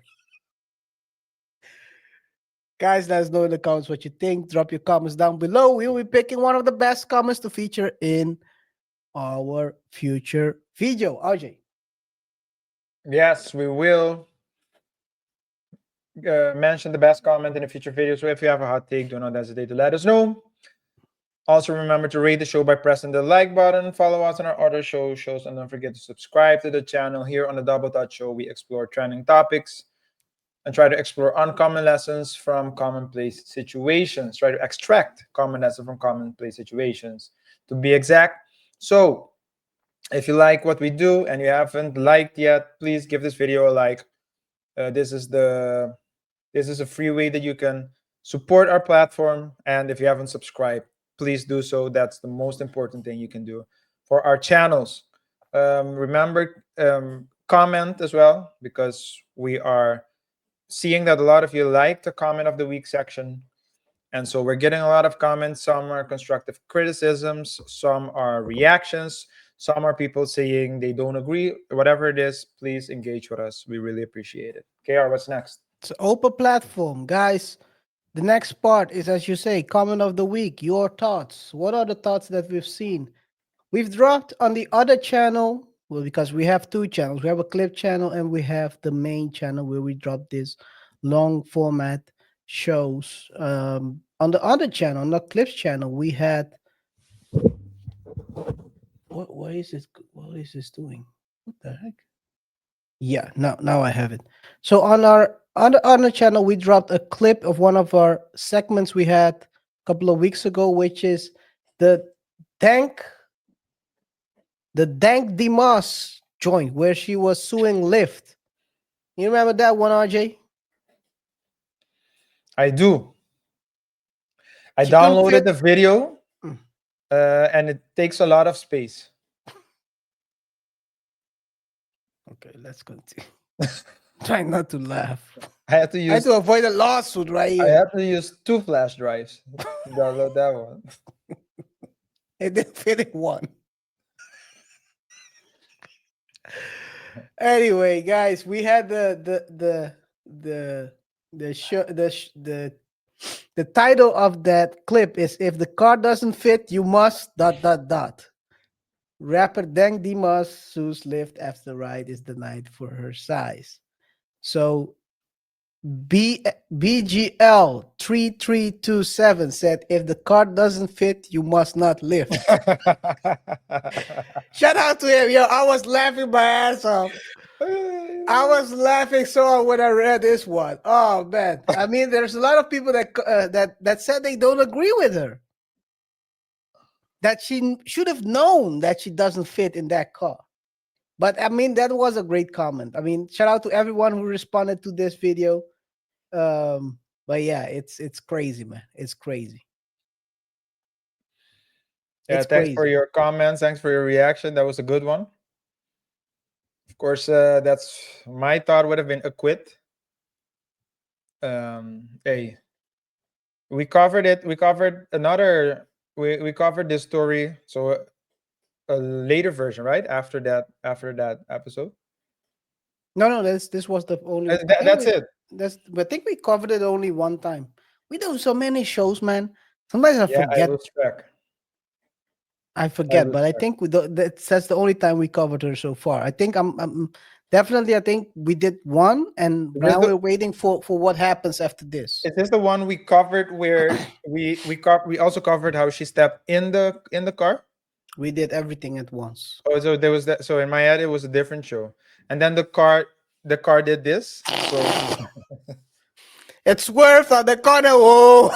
Guys, let us know in the comments what you think. Drop your comments down below. We will be picking one of the best comments to feature in our future video. RJ. Yes, we will mention the best comment in a future video. So if you have a hot take, do not hesitate to let us know. Also, remember to rate the show by pressing the like button. Follow us on our other shows, and don't forget to subscribe to the channel. Here on the Double Touch Show, we explore trending topics and try to explore uncommon lessons from commonplace situations. Try to extract common lessons from commonplace situations, to be exact. So, if you like what we do and you haven't liked yet, please give this video a like. This is a free way that you can support our platform. And if you haven't subscribed, please do so. That's the most important thing you can do for our channels. Remember, comment as well, because we are seeing that a lot of you like the comment of the week section. And so we're getting a lot of comments. Some are constructive criticisms, some are reactions, some are people saying they don't agree. Whatever it is, please engage with us. We really appreciate it. KaiR, what's next? It's an open platform, guys. The next part is, as you say, comment of the week. Your thoughts. What are the thoughts that we've seen? We've dropped on the other channel, well, because we have two channels. We have a clip channel and we have the main channel where we drop this long format shows. On the other channel, on the clips channel, we had what is this? What is this doing? What the heck? Yeah, now I have it. So on our other channel, we dropped a clip of one of our segments we had a couple of weeks ago, which is the Dank Dimas joint where she was suing Lyft. You remember that one, RJ? I do. I She couldn't downloaded fit- the video, and it takes a lot of space. Okay, let's continue. Try not to laugh. I had to I had use to avoid a lawsuit right I here. had to use 2 flash drives to download that one. It didn't fit in one. Anyway, guys, we had the title of that clip is "If the car doesn't fit, you must ... Rapper Dang Dimas sues Lyft after ride is denied for her size. So BGL 3327 said, if the car doesn't fit, you must not lift. Shout out to him. Yo, I was laughing my ass off. I was laughing so hard when I read this one. Oh man. I mean, there's a lot of people that said they don't agree with her. That she should have known that she doesn't fit in that car. But I mean, that was a great comment. I mean, shout out to everyone who responded to this video. But yeah, it's crazy, man. It's crazy. Yeah, It's thanks for crazy. your comments. Thanks for your reaction. That was a good one. Of course, that's my thought would have been acquit. Hey, we covered it. We covered another. We covered this story. So a later version, right? After that episode. No, this was the only. That's it. I think we covered it only one time. We do so many shows, man. Sometimes I Yeah, forget. I lose track. I forget, lose but I track. think that's the only time we covered her so far. I think I'm Definitely, I think we did one, and Is this now the- we're waiting for what happens after this. Is this the one we covered where we also covered how she stepped in the car? We did everything at once. Oh, so there was that. So in my head, it was a different show, and then the car did this. So It's worth on the corner. Whoa.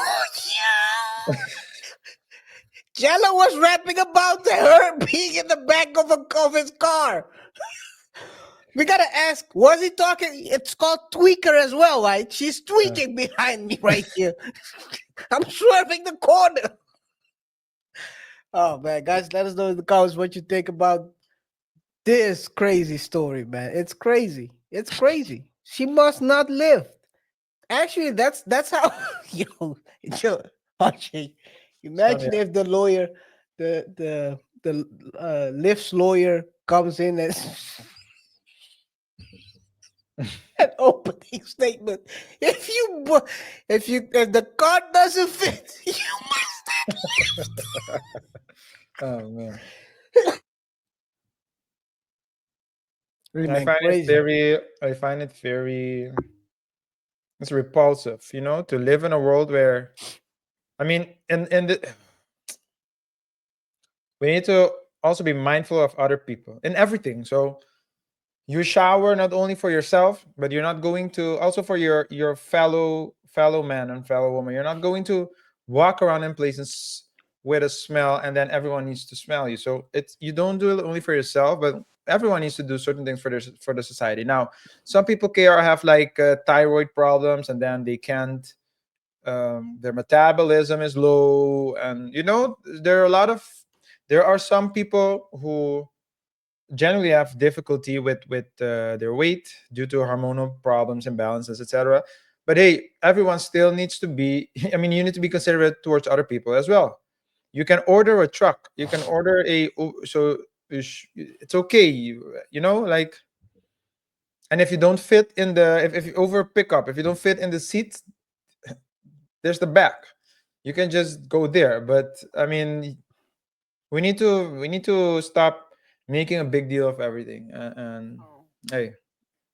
Yeah. Jello was rapping about her being in the back of his car. We gotta ask, was he talking? It's called tweaker as well, right? She's tweaking behind me right here. I'm swerving the corner. Oh man, guys, let us know in the comments what you think about this crazy story, man. It's crazy. It's crazy. She must not live. Actually, that's how yo, Archie, imagine if the lawyer, the Lyft's lawyer comes in and an opening statement. If the card doesn't fit, you must. oh man, Remain I find crazy. it very, it's repulsive, to live in a world where, I mean, we need to also be mindful of other people in everything. So you shower not only for yourself, but you're not going to also for your fellow man and fellow woman. You're not going to walk around in places with a smell and then everyone needs to smell you. So you don't do it only for yourself, but everyone needs to do certain things for the society. Now, some people have like thyroid problems and then they can't. Their metabolism is low, and there are some people who generally have difficulty with their weight due to hormonal problems, imbalances, etc. But hey, everyone still needs to be. I mean, you need to be considerate towards other people as well. You can order a truck. You can order it's okay. Like, and if you don't fit in if you over pick up, if you don't fit in the seat, there's the back. You can just go there. But I mean, we need to stop making a big deal of everything. And hey,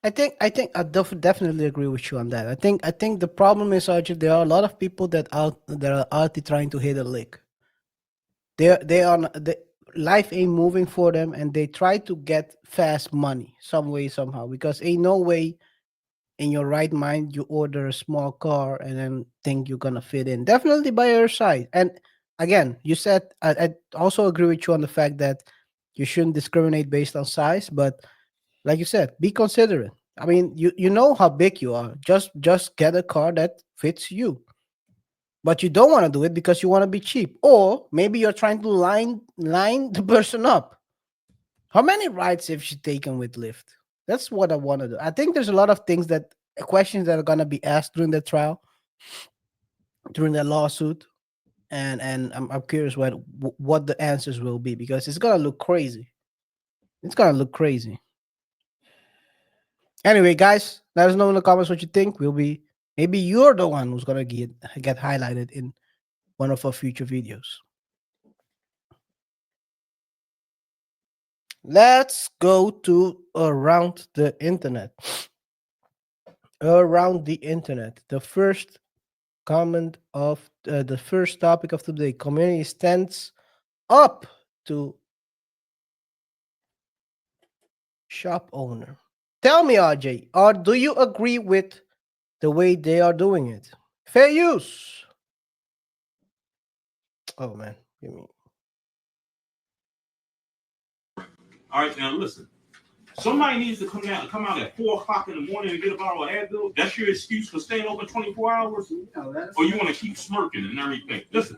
I think I definitely agree with you on that. I think the problem is, Archie, there are a lot of people that are out there trying to hit a lick. The life ain't moving for them, and they try to get fast money some way somehow, because ain't no way in your right mind you order a small car and then think you're gonna fit in. Definitely by your side. And again, you said I also agree with you on the fact that you shouldn't discriminate based on size, but like you said, be considerate. I mean, you know how big you are. Just get a car that fits you. But you don't want to do it because you want to be cheap, or maybe you're trying to line the person up. How many rides have she taken with Lyft? That's what I want to do. I think there's a lot of questions that are gonna be asked during the trial, during the lawsuit, and I'm curious what the answers will be, because it's gonna look crazy. It's gonna look crazy. Anyway, guys, let us know in the comments what you think. Maybe you're the one who's gonna get highlighted in one of our future videos. Let's go to around the internet. Around the internet, the first comment of the first topic of today: community stands up to shop owner. Tell me, RJ, or do you agree with the way they are doing it? Fair use. Oh man, give me. All right, now listen. Somebody needs to come out at 4 o'clock in the morning and get a bottle of Advil. That's your excuse for staying open 24 hours? Or you want to keep smirking and everything? Listen,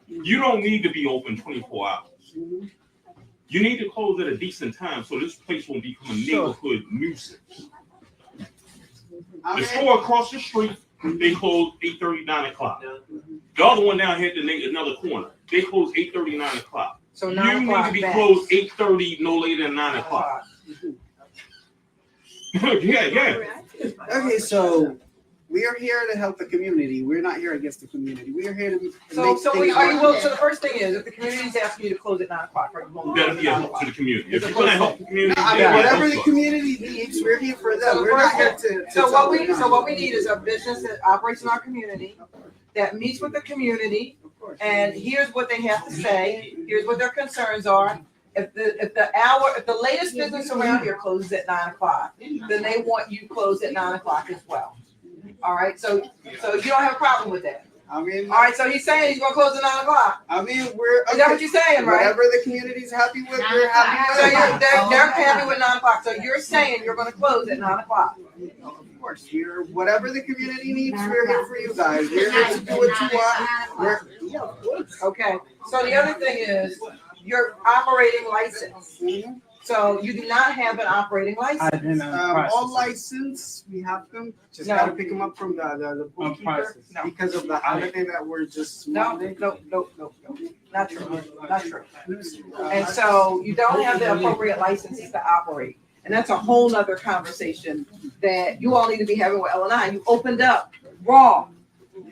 you don't need to be open 24 hours. You need to close at a decent time so this place won't become a neighborhood nuisance. The store across the street, they close 8:30, 9 o'clock. The other one down here at another corner, they close 8:30, 9 o'clock. So you need to be closed 8:30, no later than 9 o'clock. Yeah. Okay, so We are here to help the community. We're not here against the community. We are here to So, make so things are you work. willing? So the first thing is, if the community is asking you to close at 9 o'clock, are you willing to Better close be at a 9 help o'clock? to the community. If you're gonna help the community, I mean, then whatever yeah, the that's community needs, we're here for them. So the We're not here first to. So tell what them no. we need is a business that operates in our community, that meets with the community, and here's what they have to say. Here's what their concerns are. If the latest business around here closes at 9 o'clock, then they want you closed at 9 o'clock as well. All right, so you don't have a problem with that. I mean, All right, so he's saying he's gonna close at 9 o'clock. I mean, we're. Is that what you're saying, right? Whatever the community's happy with, we're happy So with. they're happy with 9 o'clock. So you're saying you're gonna close at 9 o'clock. Of course, we're whatever the community needs. We're here for you guys. We're here to do what you want. Yeah, of course. Okay, so the other thing is your operating license. So you do not have an operating license. All license, we have them. Just gotta pick them up from the bookkeeper because of the holiday that we're just. No, not true, not true. And so you don't have the appropriate licenses to operate. And that's a whole nother conversation that you all need to be having with L&I. You opened up wrong.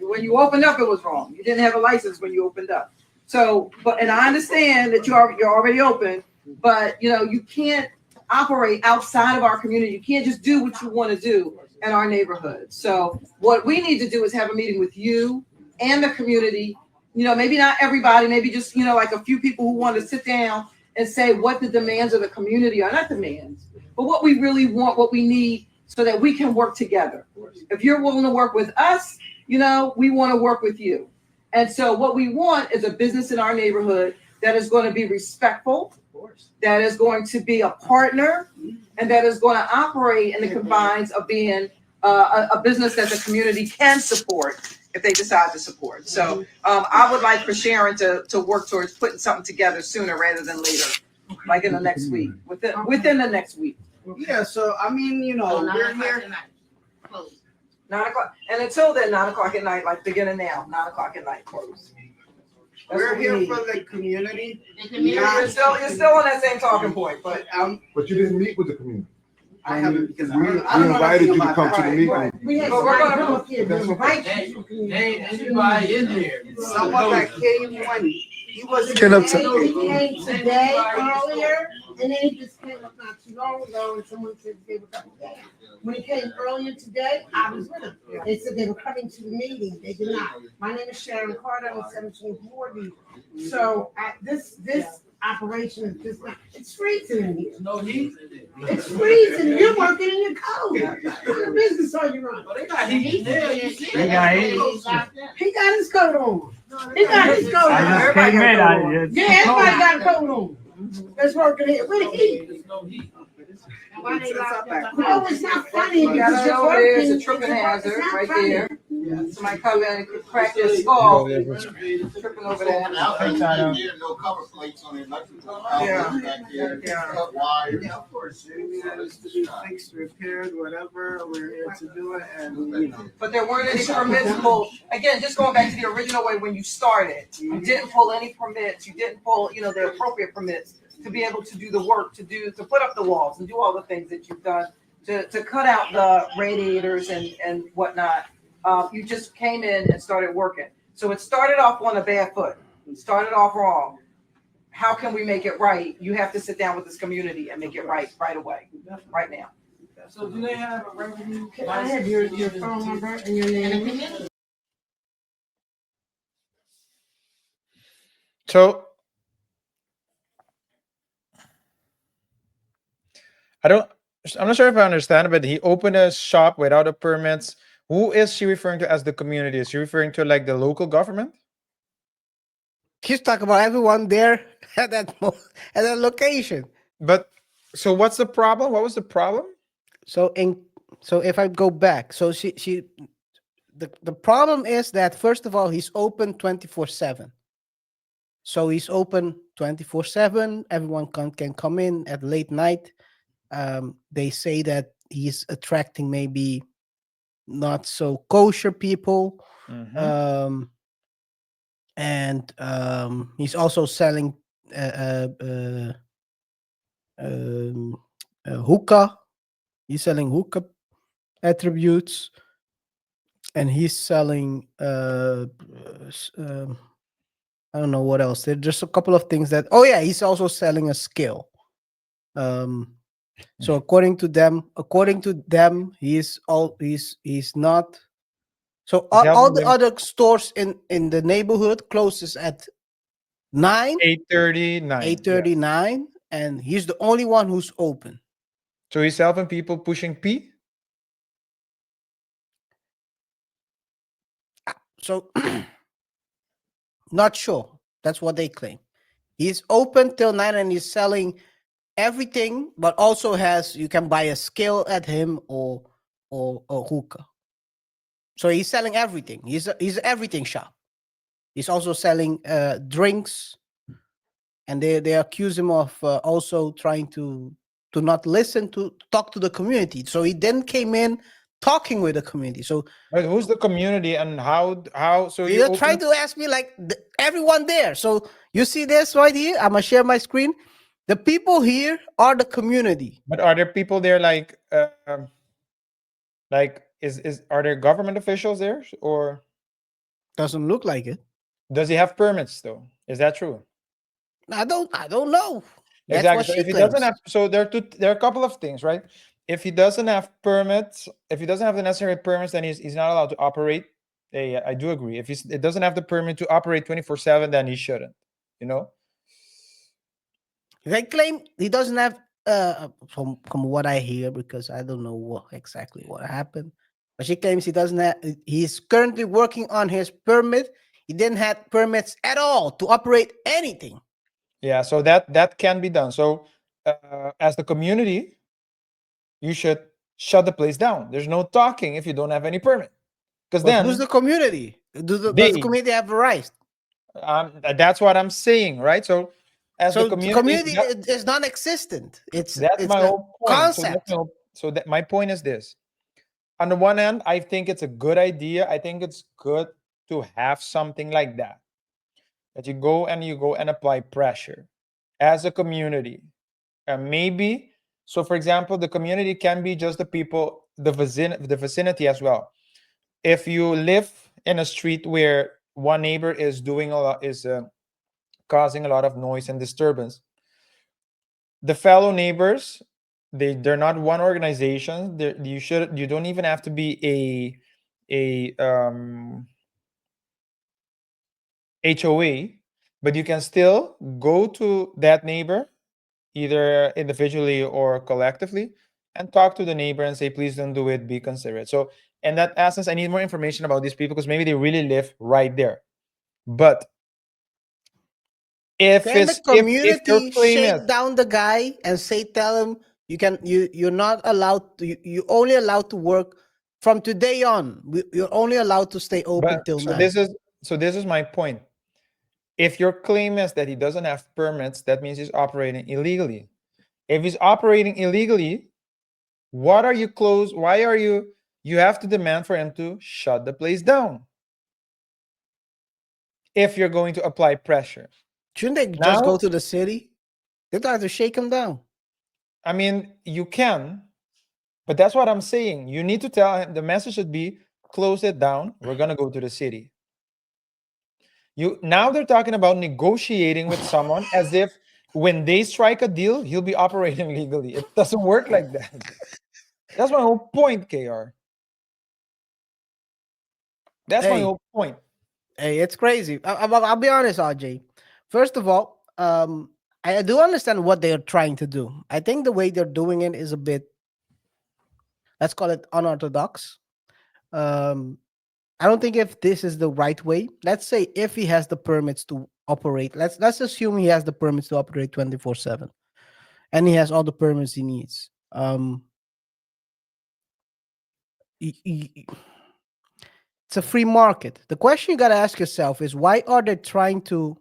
When you opened up, it was wrong. You didn't have a license when you opened up. So, and I understand that you're already open, but you can't operate outside of our community. You can't just do what you want to do in our neighborhood. So what we need to do is have a meeting with you and the community. Maybe not everybody, maybe just, like a few people who want to sit down and say what the demands of the community are, not demands, but what we really want, what we need so that we can work together. If you're willing to work with us, we want to work with you. And so what we want is a business in our neighborhood that is going to be respectful, that is going to be a partner, and that is going to operate in the confines of being a business that the community can support if they decide to support. So I would like for Sharon to work towards putting something together sooner rather than later, like in the next week, within the next week. Yeah, so I mean, we're here. 9 o'clock, and until then, 9 o'clock at night, like beginning now, 9 o'clock at night, close. We're here for the community. You're still on that same talking point, but But you didn't meet with the community. I haven't because We invited you to come to the meeting. we're gonna come up here to invite Anybody in here? someone that came when he was. Get up He came today earlier, and then he just came up not too long ago, and someone said they were coming today. When he came earlier today, I was with him. They said they were coming to the meeting. They did not. My name is Sharon Carter. I'm 1740. So this operation is just not. It's freezing in here. No heat. It's freezing. You're working in your coat. What business are you running? They got heat there. You see? He got his coat on. He got his coat on. Everybody got a coat on. Yeah, everybody got a coat on. That's working here. Where the heat? There's no heat. No, it's not funny. you gotta It's know there's a working. tripping hazard It's not right funny. there. Somebody come in and crack their skull, tripping over there. No cover plates on it, Yeah. Yeah, of course. Anything that is to be fixed, repaired, whatever, we're here to do it, and But there weren't any permits pulled. Again, just going back to the original way when you started, you didn't pull any permits. You didn't pull, the appropriate permits to be able to do the work, to put up the walls and do all the things that you've done to cut out the radiators and whatnot. You just came in and started working. So it started off on a bad foot. It started off wrong. How can we make it right? You have to sit down with this community and make it right away, right now. So do they have a revenue? Can I have your phone number and your name? So I'm not sure if I understand, but he opened a shop without the permits. Who is she referring to as the community? Is she referring to like the local government? He's talking about everyone there at that location. But so what's the problem? What was the problem? So if I go back, so the problem is that first of all he's open 24/7. So he's open 24/7. Everyone can come in at late night. They say that he's attracting maybe not so kosher people. And he's also selling hookah. He's selling hookah attributes. and he's selling I don't know what else. There's just a couple of things that. Oh yeah, he's also selling a skill. So according to them, he's not. So all the other stores in the neighborhood closes at 9, 8:39. 8:39, and he's the only one who's open. So he's helping people pushing P. So not sure. That's what they claim. He's open till 9 and he's selling everything, but also you can buy a skill at him or hookah. So he's selling everything. He's an everything shop. He's also selling drinks, and they accuse him of also trying to not listen to talk to the community. So he then came in talking with the community. So But who's the community and how so you're trying to ask me like everyone there. So you see this right here? I'm gonna share my screen. The people here are the community. But are there people there like are there government officials there or doesn't look like it? Does he have permits though? Is that true? I don't know. That's Exactly. what So she if he claims. doesn't have, so there are a couple of things, right? If he doesn't have permits, if he doesn't have the necessary permits, then he's not allowed to operate. I do agree. If it doesn't have the permit to operate 24/7, then he shouldn't. You know. They claim he doesn't have from what I hear, because I don't know exactly what happened. But she claims he doesn't have. He's currently working on his permit. He didn't have permits at all to operate anything. Yeah, so that can be done. So as the community, you should shut the place down. There's no talking if you don't have any permit. Because then who's the community? Does the community have a right? That's what I'm saying, right? So as the community is non-existent. It's my whole point. Concept. So that my point is this. On the one hand, I think it's a good idea. I think it's good to have something like that. That you go and apply pressure as a community. And maybe, so for example, the community can be just the people, the vicinity as well. If you live in a street where one neighbor is doing a lot, causing a lot of noise and disturbance, the fellow neighbors, they're not one organization. You don't even have to be a HOA, but you can still go to that neighbor, either individually or collectively, and talk to the neighbor and say, please don't do it, be considerate. So in that essence, I need more information about these people because maybe they really live right there. But if the community shake is, down the guy and tell him you're not allowed to, you're only allowed to work from today on. You're only allowed to stay open till 9. This is my point. If your claim is that he doesn't have permits, that means he's operating illegally. If he's operating illegally, what are you closed? Why are you have to demand for him to shut the place down? If you're going to apply pressure. Shouldn't they just go to the city? They don't have to shake him down. I mean, you can, but that's what I'm saying. You need to tell him, the message should be, close it down. We're going to go to the city. Now they're talking about negotiating with someone as if when they strike a deal, he'll be operating legally. It doesn't work like that. That's my whole point, KaiR. That's my whole point. Hey, it's crazy. I'll be honest, RJ. First of all, I do understand what they're trying to do. I think the way they're doing it is a bit, let's call it unorthodox. I don't think if this is the right way. Let's say if he has the permits to operate, let's assume he has the permits to operate 24/7, and he has all the permits he needs. It's a free market. The question you got to ask yourself is why are they trying to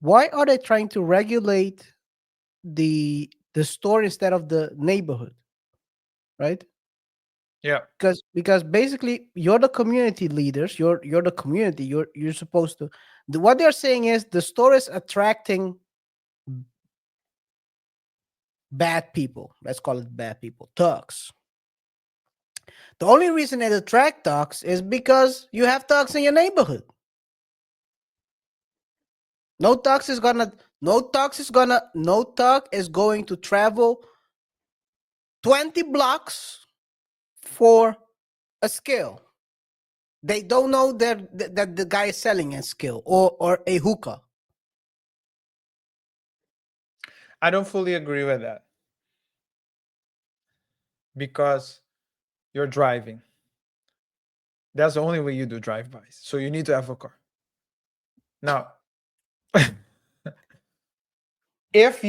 regulate the store instead of the neighborhood, right? Yeah. Because basically you're the community leaders, you're the community, you're supposed to. What they're saying is the store is attracting bad people. Let's call it bad people, thugs. The only reason it attracts thugs is because you have thugs in your neighborhood. No thug is going to travel 20 blocks for a skill. They don't know that the guy is selling a skill or a hookah. I don't fully agree with that because you're driving. That's the only way you do drive-bys. So you need to have a car. Now, if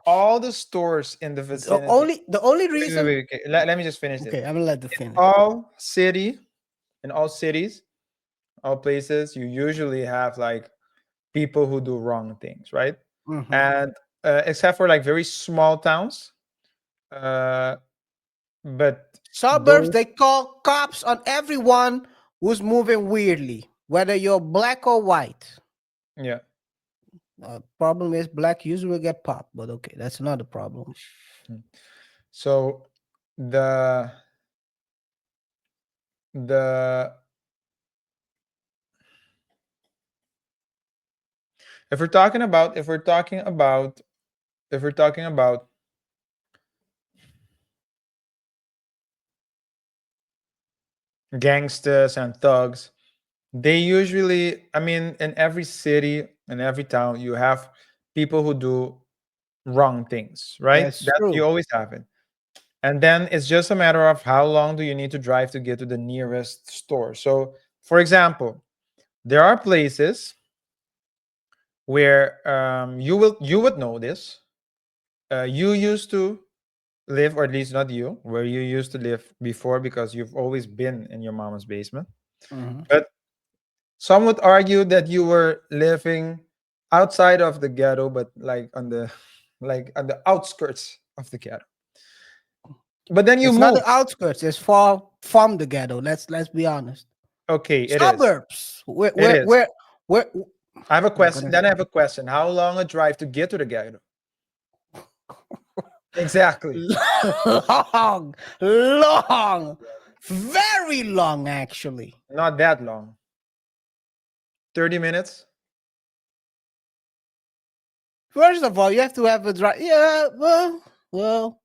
all the stores in the vicinity, The only wait, reason. okay. Let me just finish Okay, this. I'm gonna let the finish. In all cities, all places, you usually have like people who do wrong things, right? Mhm. And except for like very small towns, but Suburbs, they call cops on everyone who's moving weirdly, whether you're black or white. Yeah. Problem is black usually get popped, but okay, that's another problem. So the if we're talking about gangsters and thugs, they usually, I mean, in every city and every town, you have people who do wrong things, right? That's That true. you always have it. And then it's just a matter of how long do you need to drive to get to the nearest store. So, for example, there are places where you would know this. You used to live, or at least not you, where you used to live before, because you've always been in your mama's basement. Mhm. But some would argue that you were living outside of the ghetto, but like on the outskirts of the ghetto. But then you It's not moved. the outskirts, it's far from the ghetto. Let's be honest. Okay, it is. Suburbs. It is. Where I have a I'm question. gonna Then I have a question. How long a drive to get to the ghetto? Exactly. long, very long, actually. Not that long. 30 minutes. First of all, you have to have a drive. Yeah, well,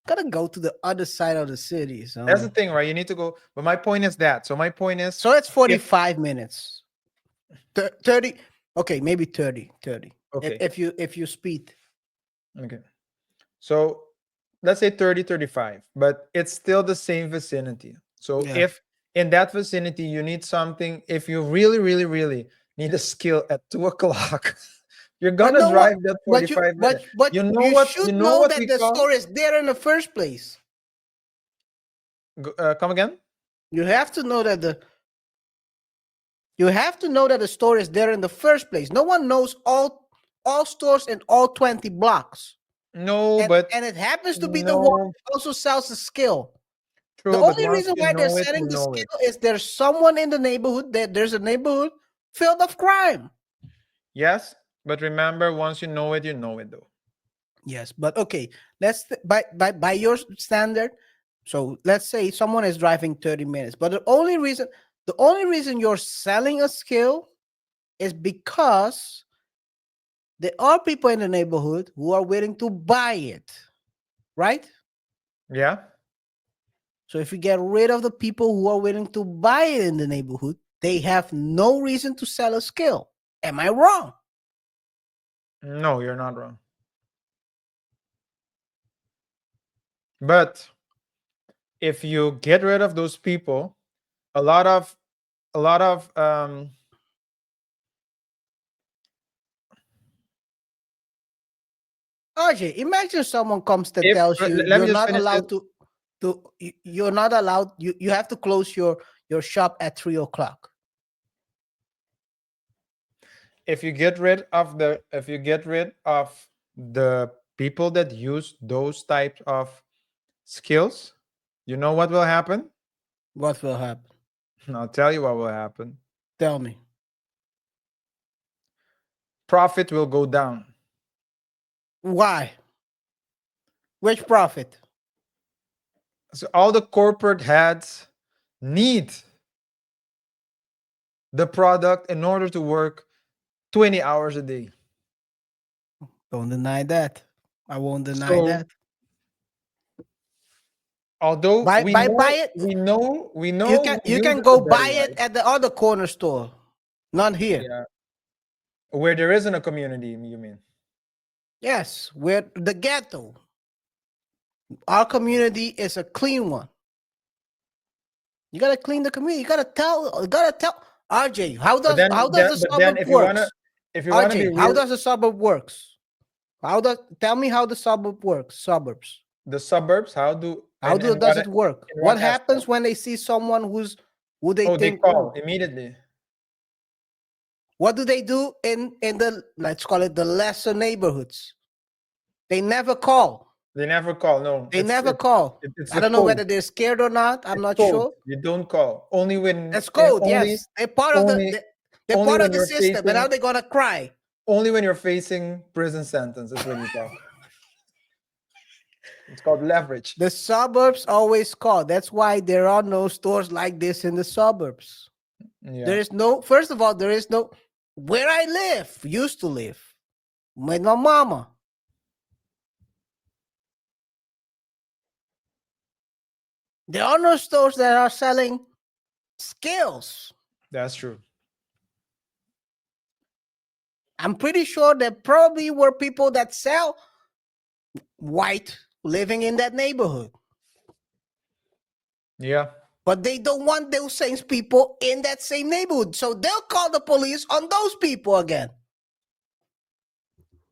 gotta go to the other side of the city. So That's the thing, right? You need to go. But my point is that. So my point is. So it's 45 minutes. 30. Okay, maybe 30. Okay. If you speed. Okay. So let's say 30, 35, but it's still the same vicinity. So Yeah. if in that vicinity you need something, if you really, really, really need a skill at 2 o'clock, you're gonna drive that 45 minutes. But you know you what? should You know know what that we the call? store is there in the first place. Come again? You have to know that the store is there in the first place. No one knows all stores in all 20 blocks. No, and it happens to be the one that also sells the skill. True, The but only once reason you why they're know it, selling you the know it. skill is there's someone in the neighborhood there's a neighborhood filled of crime. Yes, but remember, once you know it, though. Yes, but okay, let's by your standard. So let's say someone is driving 30 minutes, but the only reason you're selling a skill is because there are people in the neighborhood who are willing to buy it, right? Yeah. So if you get rid of the people who are willing to buy it in the neighborhood, they have no reason to sell a skill. Am I wrong? No, you're not wrong. But if you get rid of those people, a lot of RJ, imagine someone comes to If tells you let me you're just not finish allowed it. you're not allowed, you have to close your shop at 3 o'clock. If you get rid of the people that use those types of skills, you know what will happen? What will happen? I'll tell you what will happen. Tell me. Profit will go down. Why? Which profit? So all the corporate heads need the product in order to work 20 hours a day. Don't deny that. I won't deny So that. although Buy we it. know You who can uses go the better buy it life. at the other corner store, not here. Yeah. Where there isn't a community, you mean? Yes, we're the ghetto. Our community is a clean one. You gotta clean the community. You gotta tell RJ, how But does the but then suburb works? if you wanna be RJ, how real, does the suburb works? Tell me how the suburb works? Suburbs. the suburbs, how do Does it work? in What aspect? happens when they see someone who they Oh, they think? call immediately. What do they do in the, let's call it, the lesser neighborhoods? They never call. They never call. No, They never call. It's I a don't know code. whether they're scared or not. I'm not Code. sure. You don't call. Only when That's code. only Yes, they're part of they're only part when of the you're system. And now facing they're gonna cry. only when you're facing prison sentence is when you call. It's called leverage. The suburbs always call. That's why there are no stores like this in the suburbs. Yeah. There is no. First of all, there is no. Where I used to live, with my mama. There are no stores that are selling skills. That's true. I'm pretty sure there probably were people that sell white living in that neighborhood. Yeah. But they don't want those same people in that same neighborhood. So they'll call the police on those people again.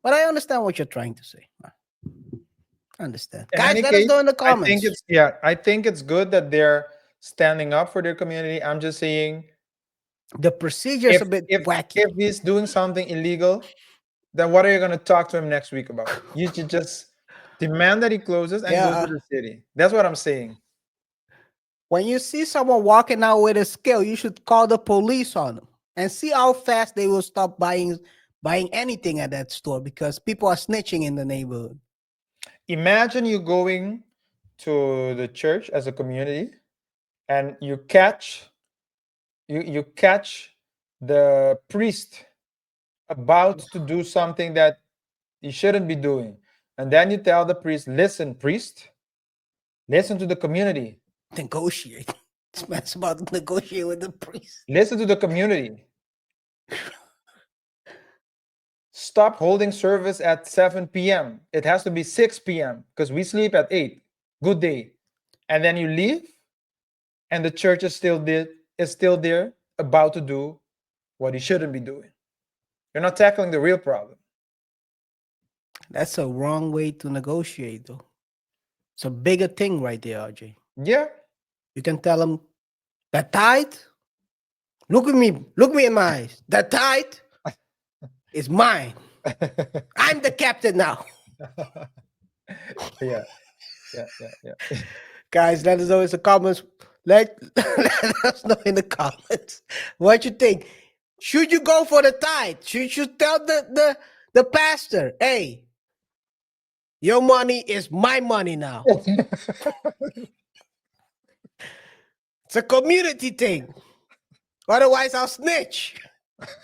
But I understand what you're trying to say. I understand. In Guys, any let us case, know in the comments. I think it's good that they're standing up for their community. I'm just saying the procedure is a bit wacky. If he's doing something illegal, then what are you going to talk to him next week about? You should just demand that he closes and go to the city. That's what I'm saying. When you see someone walking out with a scale, you should call the police on them and see how fast they will stop buying anything at that store, because people are snitching in the neighborhood. Imagine you going to the church as a community and you catch the priest about to do something that he shouldn't be doing, and then you tell the priest, listen, priest, listen to the community. Negotiate. This man's about to negotiate with the priest. Listen to the community. Stop holding service at 7 p.m. It has to be 6 p.m. because we sleep at 8. Good day. And then you leave, and the church is still there about to do what he shouldn't be doing. You're not tackling the real problem. That's a wrong way to negotiate, though. It's a bigger thing right there, RJ. Yeah. You can tell them, the tithe, look at me in my eyes. The tithe is mine. I'm the captain now. Yeah. Guys, let us know in the comments. Let us know in the comments what you think. Should you go for the tithe? Should you tell the pastor, hey, your money is my money now? It's a community thing. Otherwise, I'll snitch.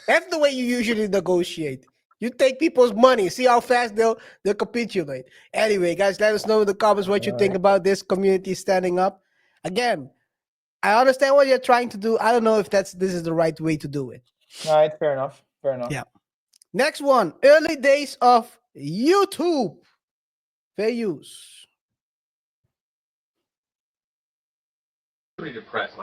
That's the way you usually negotiate. You take people's money, see how fast they'll capitulate. Anyway, guys, let us know in the comments what you think about this community standing up. Again, I understand what you're trying to do. I don't know if this is the right way to do it. All right, fair enough. Yeah. Next one, early days of YouTube. Fair use. Pretty depressed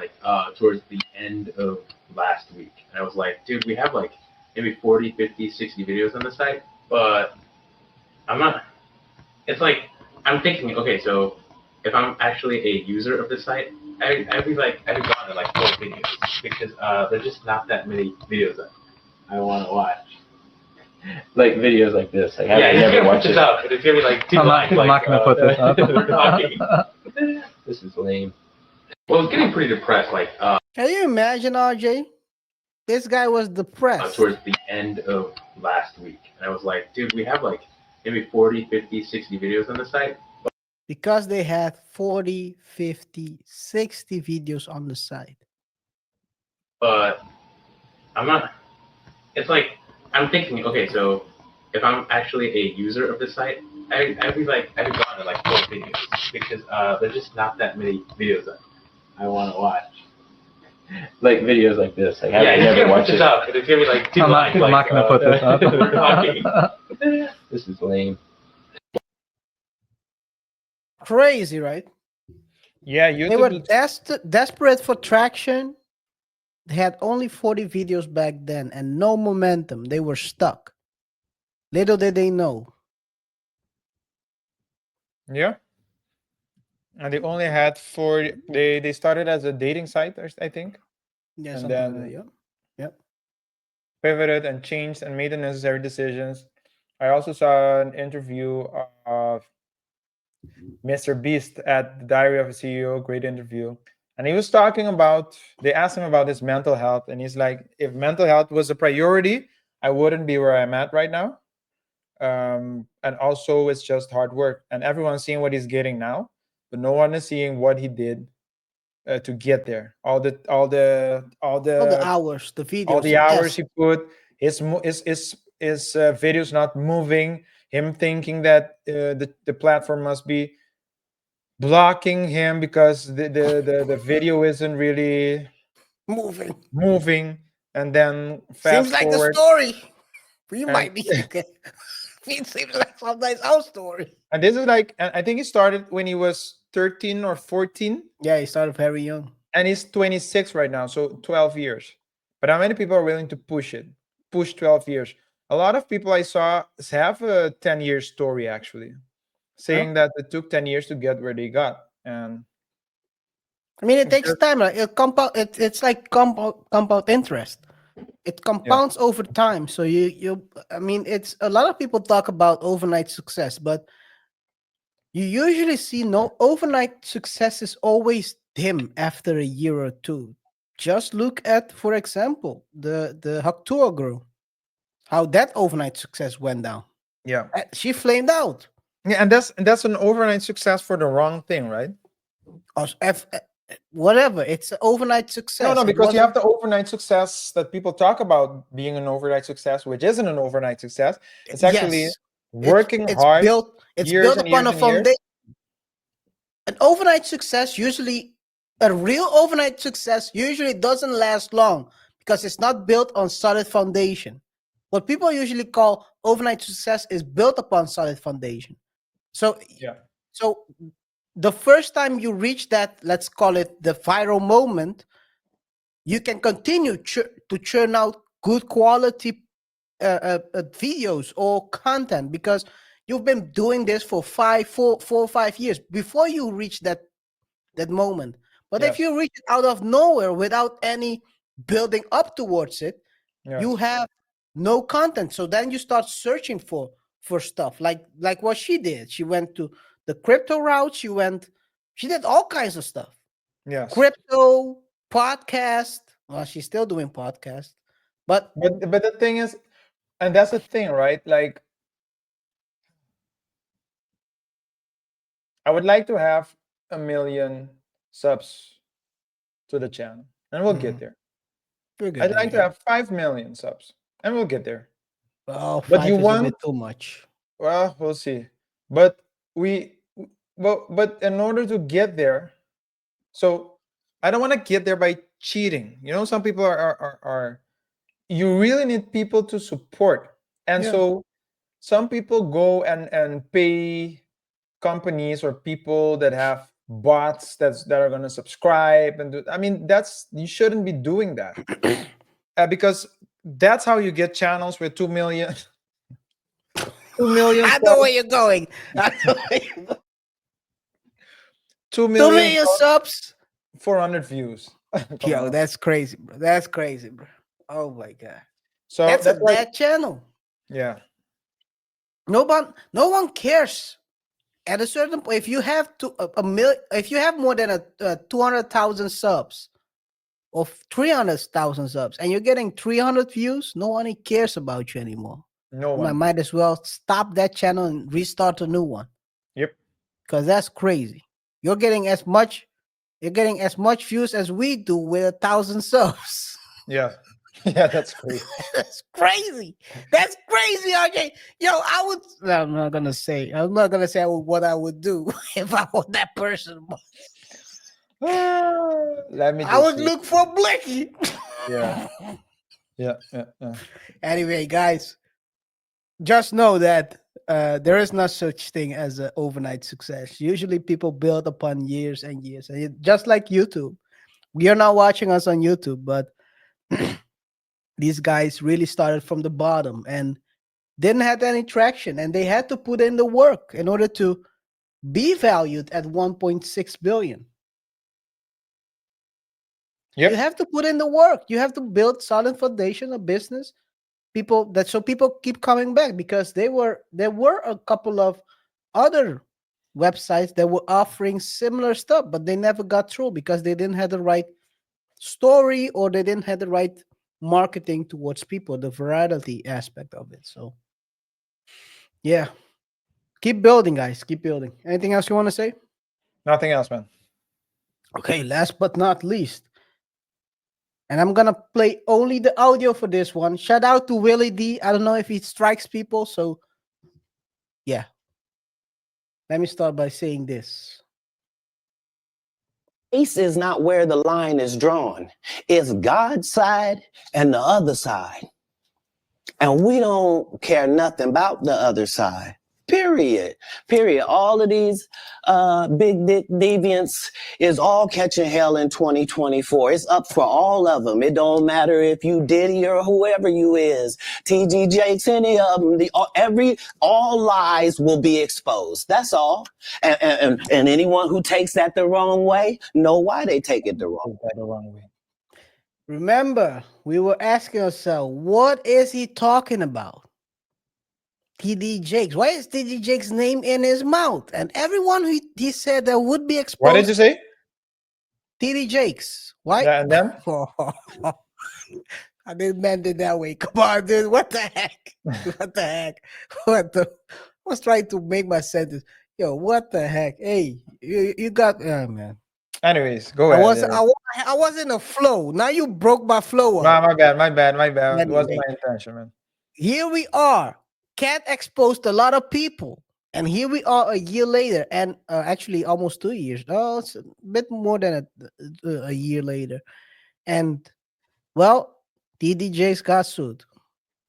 towards the end of last week. And I was like, dude, we have like maybe 40, 50, 60 videos on the site, but it's like, I'm thinking, okay, so if I'm actually a user of the site, I'd be gone to like 4 videos, because there's just not that many videos that I want to watch. Like videos like this. Like, yeah, you're gonna watch this up, but it's gonna be like people I'm not gonna put this up. we're talking. This is lame. Well, I was getting pretty depressed. Can you imagine, RJ? This guy was depressed towards the end of last week. And I was like, dude, we have like maybe 40, 50, 60 videos on the site. Because they had 40, 50, 60 videos on the site. But I'm not. It's like I'm thinking. Okay, so if I'm actually a user of the site, I'd be gone to like 4 videos because there's just not that many videos that I want to watch. Like videos like this. Like, Yeah, I it's never gonna watch put this it. up. It's gonna be like two I'm likes. not gonna put this up. talking. This is lame. Crazy, right? Yeah, They were YouTube. desperate for traction. They had only 40 videos back then and no momentum. They were stuck. Little did they know. Yeah. And they only had 4. They started as a dating site, I think. Yeah, and something then like that. Yep. Yep. pivoted and changed and made the necessary decisions. I also saw an interview of Mr. Beast at the Diary of a CEO, great interview. And he was talking about, they asked him about his mental health. And he's like, if mental health was a priority, I wouldn't be where I'm at right now. And also it's just hard work. And everyone's seeing what he's getting now, but no one is seeing what he did to get there. All the hours, the videos, all the the hours tests. he put, his videos not moving, him thinking that the platform must be blocking him because the video isn't really moving. And then Seems fast like forward, the story. We and- might be. It seems like sometimes our story. and this is like, and I think he started when he was 13 or 14. Yeah, he started very young. And he's 26 right now, so 12 years. But how many people are willing to push 12 years? A lot of people I saw have a 10-year story, actually, saying that it took 10 years to get where they got. And I mean, it takes time. Like it's like compound interest. It compounds over time. So I mean, it's a lot of people talk about overnight success, but you usually see no overnight success is always dim after a year or two. Just look at, for example, the Haktua girl, how that overnight success went down. yeah, She flamed out. yeah, and that's an overnight success for the wrong thing, right? Whatever, it's an overnight success. No, It because you wasn't- have the overnight success that people talk about being an overnight success, which isn't an overnight success. It's actually Yes. working it's hard. built it's years built and upon years a and years. foundation. An overnight success usually a real overnight success usually doesn't last long because it's not built on solid foundation. What people usually call overnight success is built upon solid foundation. So Yeah. so the first time you reach that, let's call it the viral moment, you can continue to churn out good quality videos or content because you've been doing this for 4 or 5 years before you reach that moment. But if Yes. you reach it out of nowhere without any building up towards it, Yeah. you have no content. So then you start searching for stuff like what she did. She went to the crypto route. She did all kinds of stuff. Yes. Crypto, podcast. Well, she's still doing podcast. But the thing is, and that's the thing, right? Like, I would like to have 1 million subs to the channel, and we'll get there. we're good. I'd like to have 5 million subs, and we'll get there. Oh, But 5 you is a want bit too much. Well, we'll see. But but in order to get there, so I don't want to get there by cheating. You know, some people are you really need people to support. And Yeah. so some people go and pay companies or people that have bots that are going to subscribe and I mean, you shouldn't be doing that. Because that's how you get channels with 2 million 2 million I know where you're going. 2 2 million, million subs. 400 views. Come Yo, on. that's crazy, bro. That's crazy, bro. Oh my god. So That's a like, dead channel. yeah. No one cares. At a certain point, if you have if you have more than a 200,000 subs or 300,000 subs, and you're getting 300 views, no one cares about you anymore. No I one. might as well stop that channel and restart a new one. Yep. because that's crazy. You're getting as much views as we do with 1,000 subs. Yeah. Yeah, that's crazy. That's crazy. That's crazy, RJ. Yo, I'm not gonna say what I would do if I was that person. Let me I just would see. look for Blicky. Yeah. Yeah. Anyway, guys, just know that there is no such thing as an overnight success. Usually people build upon years and years. And just like YouTube, you're not watching us on YouTube, but these guys really started from the bottom and didn't have any traction. And they had to put in the work in order to be valued at 1.6 billion. Yep. You have to put in the work. You have to build solid foundation of business. People keep coming back because there were a couple of other websites that were offering similar stuff, but they never got through because they didn't have the right story or they didn't have the right marketing towards people, the virality aspect of it. So yeah, keep building, guys. Keep building. Anything else you want to say? Nothing else, man. Okay, last but not least, and I'm gonna play only the audio for this one. Shout out to Willie D. I don't know if he strikes people, so yeah. Let me start by saying this. Race is not where the line is drawn. It's God's side and the other side. And we don't care nothing about the other side. Period. All of these big dick deviants is all catching hell in 2024. It's up for all of them. It don't matter if you Diddy or whoever you is, TG Jakes, any of them. All lies will be exposed. That's all. And anyone who takes that the wrong way, know why they take it the wrong way. Remember, we were asking ourselves, what is he talking about? TD Jakes. Why is TD Jakes' name in his mouth? And everyone he said that would be exposed. What did you say? TD Jakes. Why? Yeah, and then? I didn't mean it that way. Come on, dude. What the heck? What the heck? I was trying to make my sentence. Yo, what the heck? Hey, you got man. Anyways, go ahead. I was in a flow. Now you broke my flow. Nah, my bad. It wasn't my intention, man. Here we are. Cat exposed a lot of people. And here we are a year later. And actually almost 2 years. Oh, it's a bit more than a year later. And, well, TDJs got sued.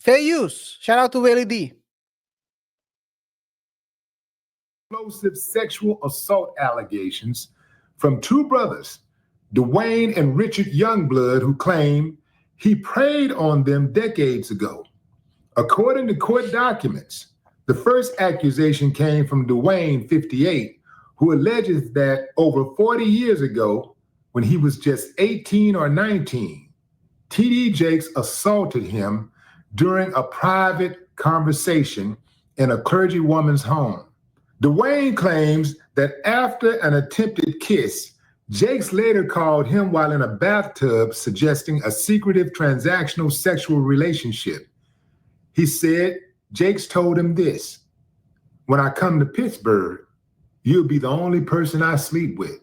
Fair use. Shout out to Willie D. Explosive sexual assault allegations from two brothers, Dwayne and Richard Youngblood, who claim he preyed on them decades ago. According to court documents, the first accusation came from Dwayne, 58, who alleges that over 40 years ago, when he was just 18 or 19, TD Jakes assaulted him during a private conversation in a clergywoman's home. Dwayne claims that after an attempted kiss, Jakes later called him while in a bathtub, suggesting a secretive transactional sexual relationship. He said Jakes told him this: "When I come to Pittsburgh, you'll be the only person I sleep with.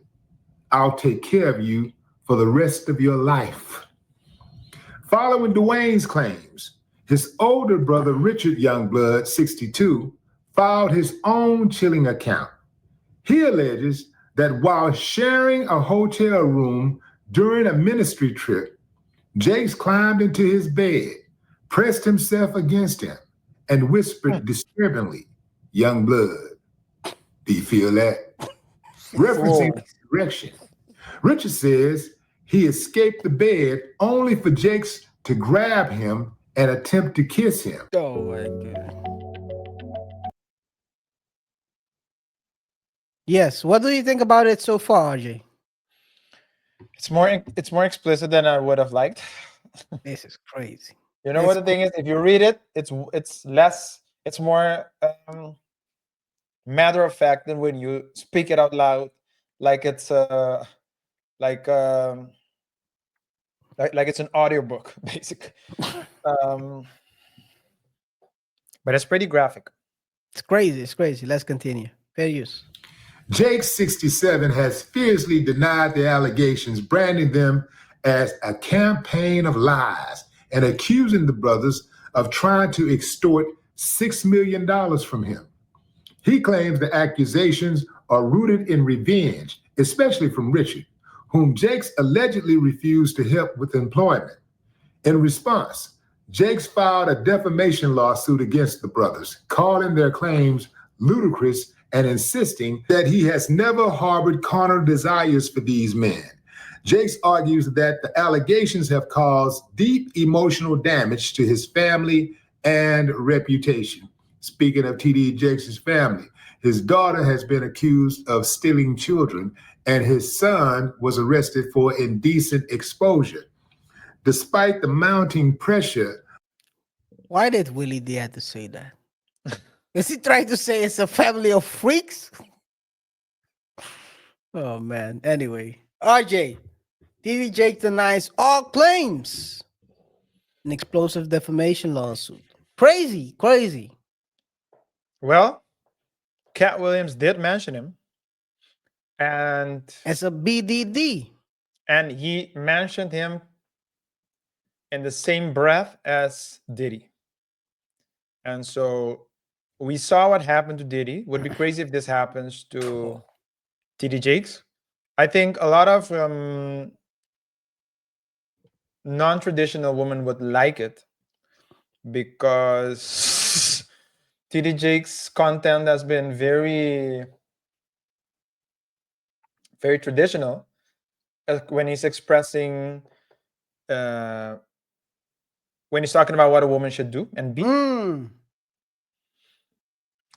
I'll take care of you for the rest of your life." Following Dwayne's claims, his older brother, Richard Youngblood, 62, filed his own chilling account. He alleges that while sharing a hotel room during a ministry trip, Jakes climbed into his bed, pressed himself against him, and whispered disturbingly, "Young blood." Do you feel that? Referencing direction. Richard says he escaped the bed only for Jakes to grab him and attempt to kiss him. Oh my God. Yes. What do you think about it so far, RJ? It's more explicit than I would have liked. This is crazy. You know what the thing is? If you read it, it's more matter of fact than when you speak it out loud, like it's like it's an audiobook, basically. But it's pretty graphic. It's crazy. It's crazy. Let's continue. Fair use. Jake, 67, has fiercely denied the allegations, branding them as a campaign of lies and accusing the brothers of trying to extort $6 million from him. He claims the accusations are rooted in revenge, especially from Richard, whom Jakes allegedly refused to help with employment. In response, Jakes filed a defamation lawsuit against the brothers, calling their claims ludicrous and insisting that he has never harbored carnal desires for these men. Jakes argues that the allegations have caused deep emotional damage to his family and reputation. Speaking of TD Jakes' family, his daughter has been accused of stealing children, and his son was arrested for indecent exposure. Despite the mounting pressure. Why did Willie D have to say that? Is he trying to say it's a family of freaks? Oh man. Anyway, RJ, TD Jake denies all claims. An explosive defamation lawsuit. Crazy, crazy. Well, Cat Williams did mention him, and as a BDD, and he mentioned him in the same breath as Diddy. And so we saw what happened to Diddy. Would be crazy if this happens to TD Jakes. I think a lot of non-traditional women would like it because TD Jakes' content has been very traditional when he's expressing when he's talking about what a woman should do and be.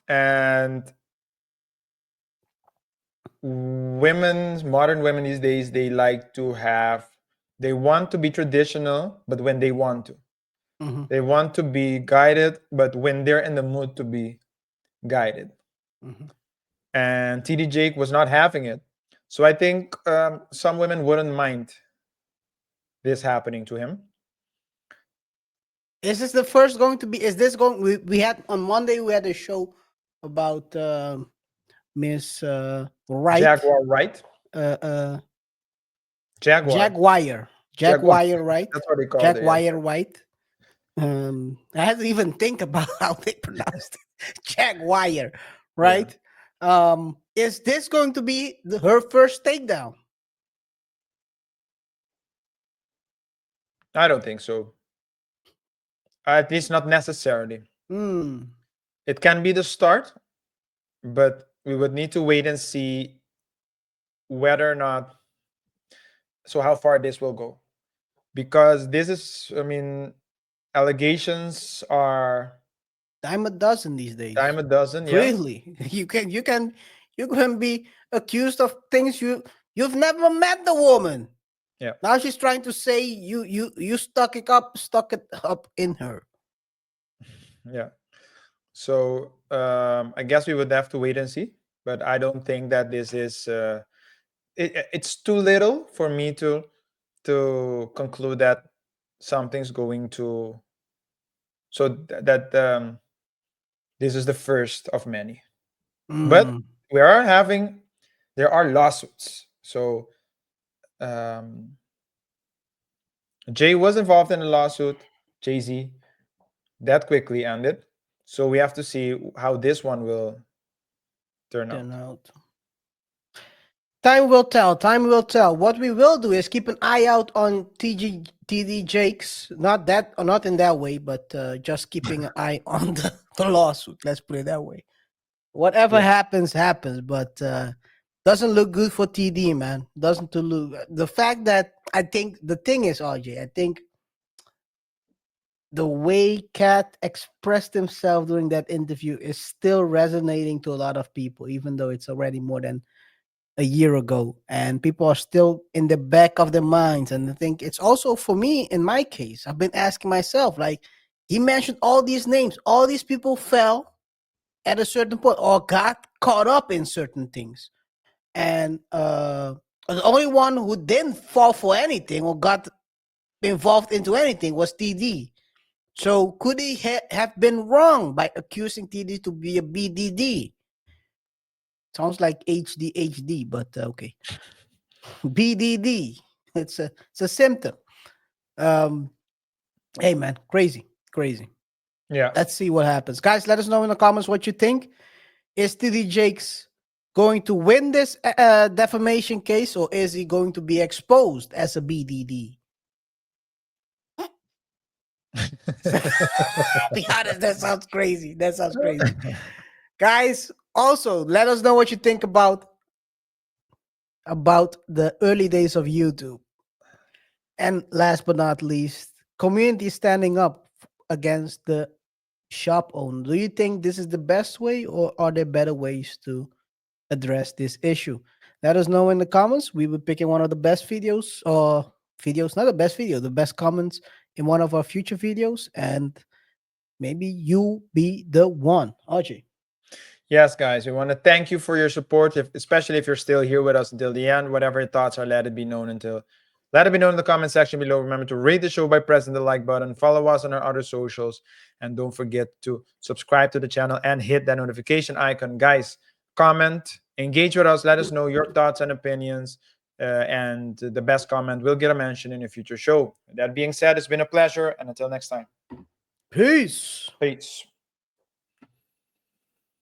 And modern women these days, they want to be traditional, but when they want to. Mm-hmm. They want to be guided, but when they're in the mood to be guided. Mm-hmm. And TD Jake was not having it. So I think some women wouldn't mind this happening to him. Is this the first going to be? Is this going? We had on Monday we had a show about Miss Wright. Jaguar Wright. Jaguar Wright. That's what they call Jaguar Wright. I had to even think about how they pronounced it. Jaguar, right? Yeah. Is this going to be her first takedown? I don't think so. At least not necessarily. It can be the start, but we would need to wait and see whether or not, so how far this will go. Because this is, I mean, allegations are dime a dozen these days. Dime a dozen, yeah. Really? You can be accused of things you've never met the woman. Yeah. Now she's trying to say you stuck it up in her. Yeah. So I guess we would have to wait and see. But I don't think that this is it's too little for me to conclude that something's going to, so that this is the first of many. But there are lawsuits. So Jay was involved in a lawsuit, Jay-Z, that quickly ended. So we have to see how this one will turn out. Time will tell. Time will tell. What we will do is keep an eye out on TD Jakes. Not in that way, but just keeping an eye on the lawsuit. Let's put it that way. Whatever happens, but doesn't look good for TD, man. Doesn't look. The fact that I think the thing is, RJ, I think the way Cat expressed himself during that interview is still resonating to a lot of people, even though it's already more than a year ago, and people are still in the back of their minds. And I think it's also for me, in my case, I've been asking myself, like, he mentioned all these names, all these people fell at a certain point or got caught up in certain things. And the only one who didn't fall for anything or got involved into anything was TD. So could he have been wrong by accusing TD to be a BDD? Sounds like HD, but okay. BDD. It's a symptom. Hey man, crazy. Yeah. Let's see what happens. Guys, let us know in the comments what you think. Is TD Jakes going to win this defamation case, or is he going to be exposed as a BDD? Be honest, that sounds crazy. Guys, also let us know what you think about the early days of YouTube. And last but not least, community standing up against the shop owner. Do you think this is the best way, or are there better ways to address this issue? Let us know in the comments. We will be picking one of the best videos, or videos, not the best video, the best comments in one of our future videos, and maybe you be the one. RJ. Yes, guys, we want to thank you for your support, especially if you're still here with us until the end. Whatever your thoughts are, let it be known in the comment section below. Remember to rate the show by pressing the like button, follow us on our other socials, and don't forget to subscribe to the channel and hit that notification icon. Guys, comment, engage with us, let us know your thoughts and opinions, and the best comment will get a mention in a future show. With that being said, it's been a pleasure, and until next time. Peace.